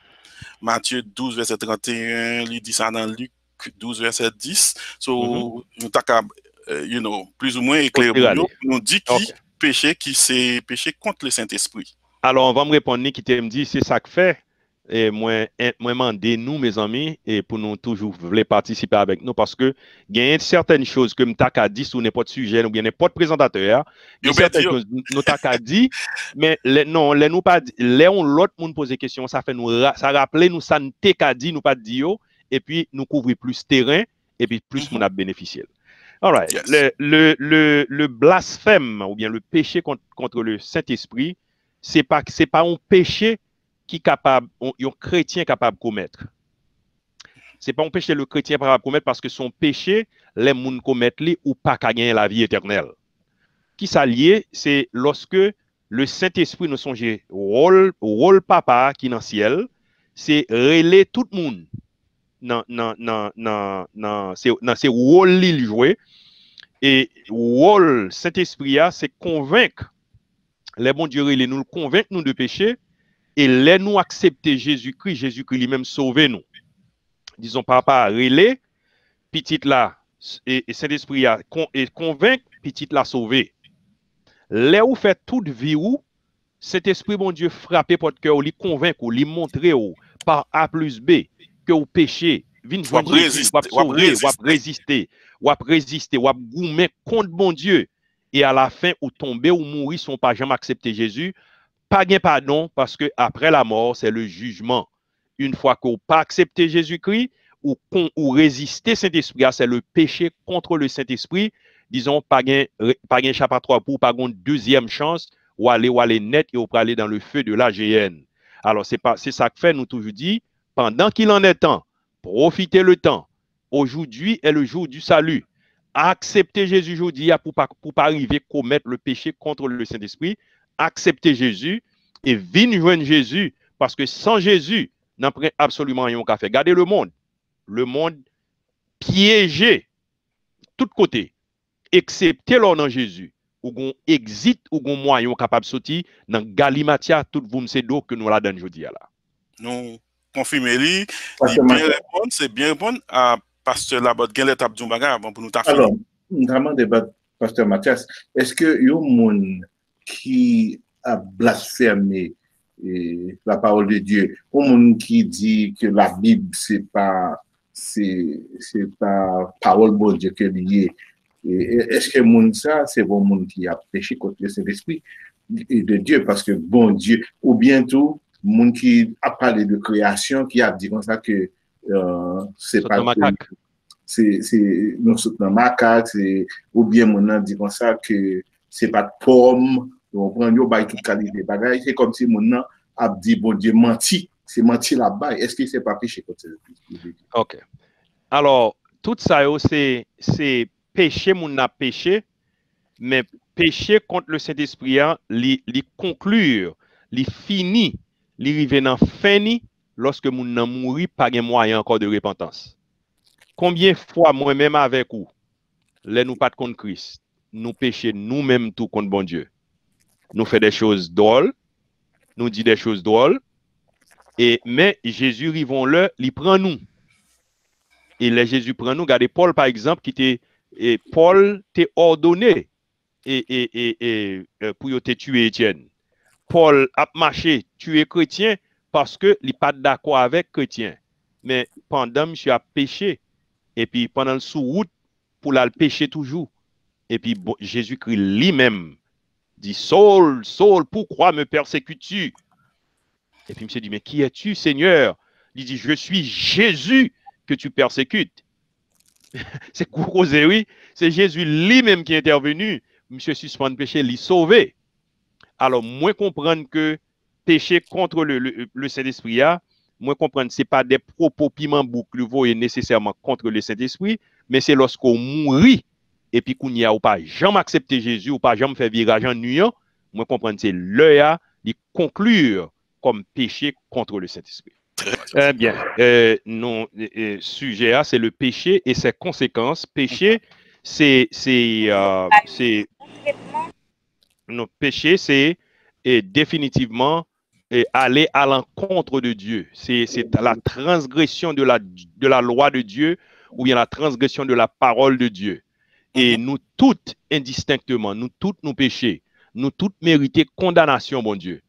Matthieu 12 verset 31, il dit ça dans Luc 12 verset 10. So nous you know plus ou moins éclairé nous dit qui péché qui c'est péché contre le Saint-Esprit. Alors on va me répondre qui te me dit c'est ça que fait. Et moi mandé nous mes amis et pour nous toujours voulez participer avec nous parce que il y a certaines choses que m'ta dit sur n'importe sujet ou bien n'importe présentateur il y a certaines choses nous t'a dit mais non les nous pas les on l'autre monde poser question ça fait nous ça rappeler nous ça n'était qu'a dit nous pas dit et puis nous couvrir plus terrain et puis plus mon a bénéficié. All right. Le blasphème ou bien le péché contre le Saint-Esprit c'est pas un péché qui capable un chrétien capable de commettre. C'est pas un péché le chrétien capable de commettre parce que son péché les moun commettent li ou pas gagner la vie éternelle. Qui s'allié c'est lorsque le Saint-Esprit nous songe rôle papa qui dans ciel, c'est relais tout le monde c'est rôle li jouer et rôle Saint-Esprit c'est convaincre les bon Dieu nous le convaincre nous de péché. Et les nous accepter Jésus-Christ lui-même sauver nous. Disons papa relais petite là et Saint-Esprit et convaincre petite là sauver. Les ou fait toute vie où cet esprit bon Dieu frapper votre cœur, lui convaincre ou lui montrer par A plus B que vous péché, vinn joindre résister, ou goumer contre bon Dieu et à la fin ou tomber ou mourir sont pas jamais accepter Jésus. Pas gain pardon parce que après la mort, c'est le jugement. Une fois qu'on pas accepté Jésus-Christ ou résister Saint-Esprit, c'est le péché contre le Saint-Esprit. Disons, pas gain échappatoire pour pas une deuxième chance ou aller net et ou aller dans le feu de la géhenne. Alors, c'est ça que fait, nous toujours dit, pendant qu'il en est temps, profitez le temps. Aujourd'hui est le jour du salut. Acceptez Jésus aujourd'hui pour pas arriver à commettre le péché contre le Saint-Esprit. Accepter Jésus et venir joindre Jésus parce que sans Jésus, n'en prend absolument rien qu'à faire. Regardez le monde piégé, tout côté, excepté l'on dans Jésus, ou gon exit ou gon moyen capable de sortir dans Galimatia, tout vous me d'eau que nous la donne aujourd'hui là. Nous confirmez c'est bien répondre à pasteur Laborde Genlet Abdoubaga pour nous t'a fait. Alors, notamment débat pasteur Mathias, est-ce que y a monde qui a blasphémé la parole de Dieu, au monde qui dit que la Bible c'est pas parole de Dieu que lié, est-ce que monde ça c'est bon monde qui a péché contre le Saint-Esprit de Dieu parce que bon Dieu ou bientôt monde qui a parlé de création qui a dit comme ça que c'est pas c'est non soutenant macaque ou bien mon a dit comme ça que c'est pas de pomme, on prend yo bail toute qualité bagaille, c'est comme si mon a dit bon Dieu menti, c'est menti là-bas. Est-ce que c'est pas péché contre le Saint-Esprit? OK. Alors, tout ça, c'est péché, mon a péché, mais péché contre le Saint-Esprit, li conclure, li fini, li rive nan fini, lorsque mon nan mouri, pas de moyen encore de repentance. Combien de fois, moi-même avec vous, les nous pas contre Christ, nous péchons nous-mêmes tout contre bon Dieu. Nous faisons des choses drôles, nous dit des choses drôles, mais Jésus rivons le, il prend nous. Et les Jésus prend nous. Regardez Paul par exemple, Paul t'est ordonné pour te tuer Étienne. Paul a marché tuer chrétien parce que il n'est pas d'accord avec chrétien. Mais pendant monsieur a péché et puis pendant le sous-route pour la pécher toujours. Et puis Jésus-Christ lui-même dit Saul, Saul, pourquoi me persécutes-tu? Et puis monsieur dit mais qui es-tu Seigneur? Il dit je suis Jésus que tu persécutes. C'est causé, oui. C'est Jésus lui-même qui est intervenu. Monsieur suspend le péché, l'y sauver. Alors, moi comprendre que péché contre le Saint-Esprit, moi comprendre que ce n'est pas des propos piment boucle et nécessairement contre le Saint-Esprit, mais c'est lorsqu'on mourit et puis qu'on n'y a pas jamais accepté Jésus ou pas jamais fait virage en nuit, moi comprendre c'est l'œil de conclure comme péché contre le Saint-Esprit. Eh bien, non, sujet c'est le péché et ses conséquences. Péché, péché, c'est définitivement aller à l'encontre de Dieu. C'est la transgression de la loi de Dieu ou bien la transgression de la parole de Dieu. Et nous toutes, indistinctement, nous toutes nous péchés, nous toutes mériter condamnation, bon Dieu.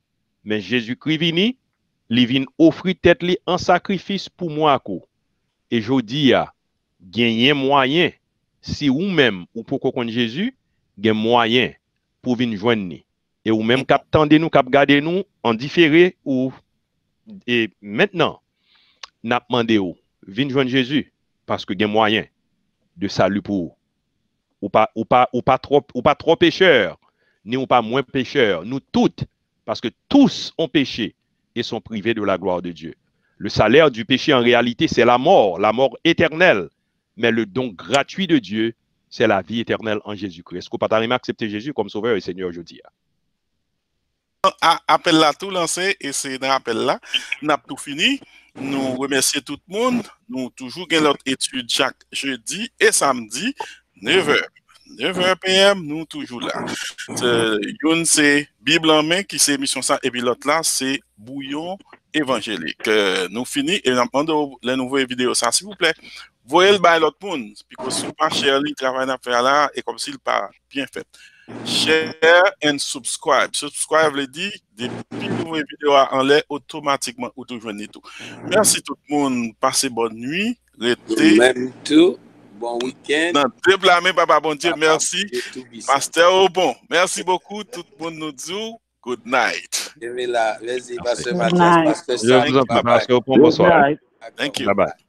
Mais Jésus-Christ vini, il vient offrir tête li en sacrifice pour moi. Et je dis, gagner moyen, si ou même ou pour qu'on Jésus, gagne moyen pour venir joindre. Et ou même cap tendez nous, cap garder nous en différé ou et maintenant n'a demandé ou venir joindre Jésus parce que gagne moyen de salut pour ou pas trop pécheur, ni ou pas moins pécheur, nous toutes parce que tous ont péché et sont privés de la gloire de Dieu. Le salaire du péché, en réalité, c'est la mort éternelle. Mais le don gratuit de Dieu, c'est la vie éternelle en Jésus-Christ. Est-ce que vous pouvez accepter Jésus comme sauveur et Seigneur aujourd'hui? Appel là tout lancé et c'est dans l'appel là. Nous avons tout fini. Nous remercions tout le monde. Nous toujours gagnons notre étude chaque jeudi et samedi, 9h. 9h PM, nous toujours là. Une c'est Bible en main qui c'est émission ça et puis l'autre là c'est Bouillon évangélique. Nous finissons et nous demandons les nouvelles vidéos ça s'il vous plaît. Voyez le bail l'autre monde parce que si pas cher le travail à faire là et comme s'il pas bien fait. Share and subscribe. Subscribe veut dire des nouvelles vidéos en l'air automatiquement ou toujours tout. Merci tout le monde, passez bonne nuit. Même tout. Bon week-end. Non, déblâmé, papa, bon Dieu, merci. Pasteur Aubon, merci beaucoup. Tout le monde nous dit good night. Vas-y, Pasteur Mathias, Pasteur Bonsoir. Thank you. Bye bye.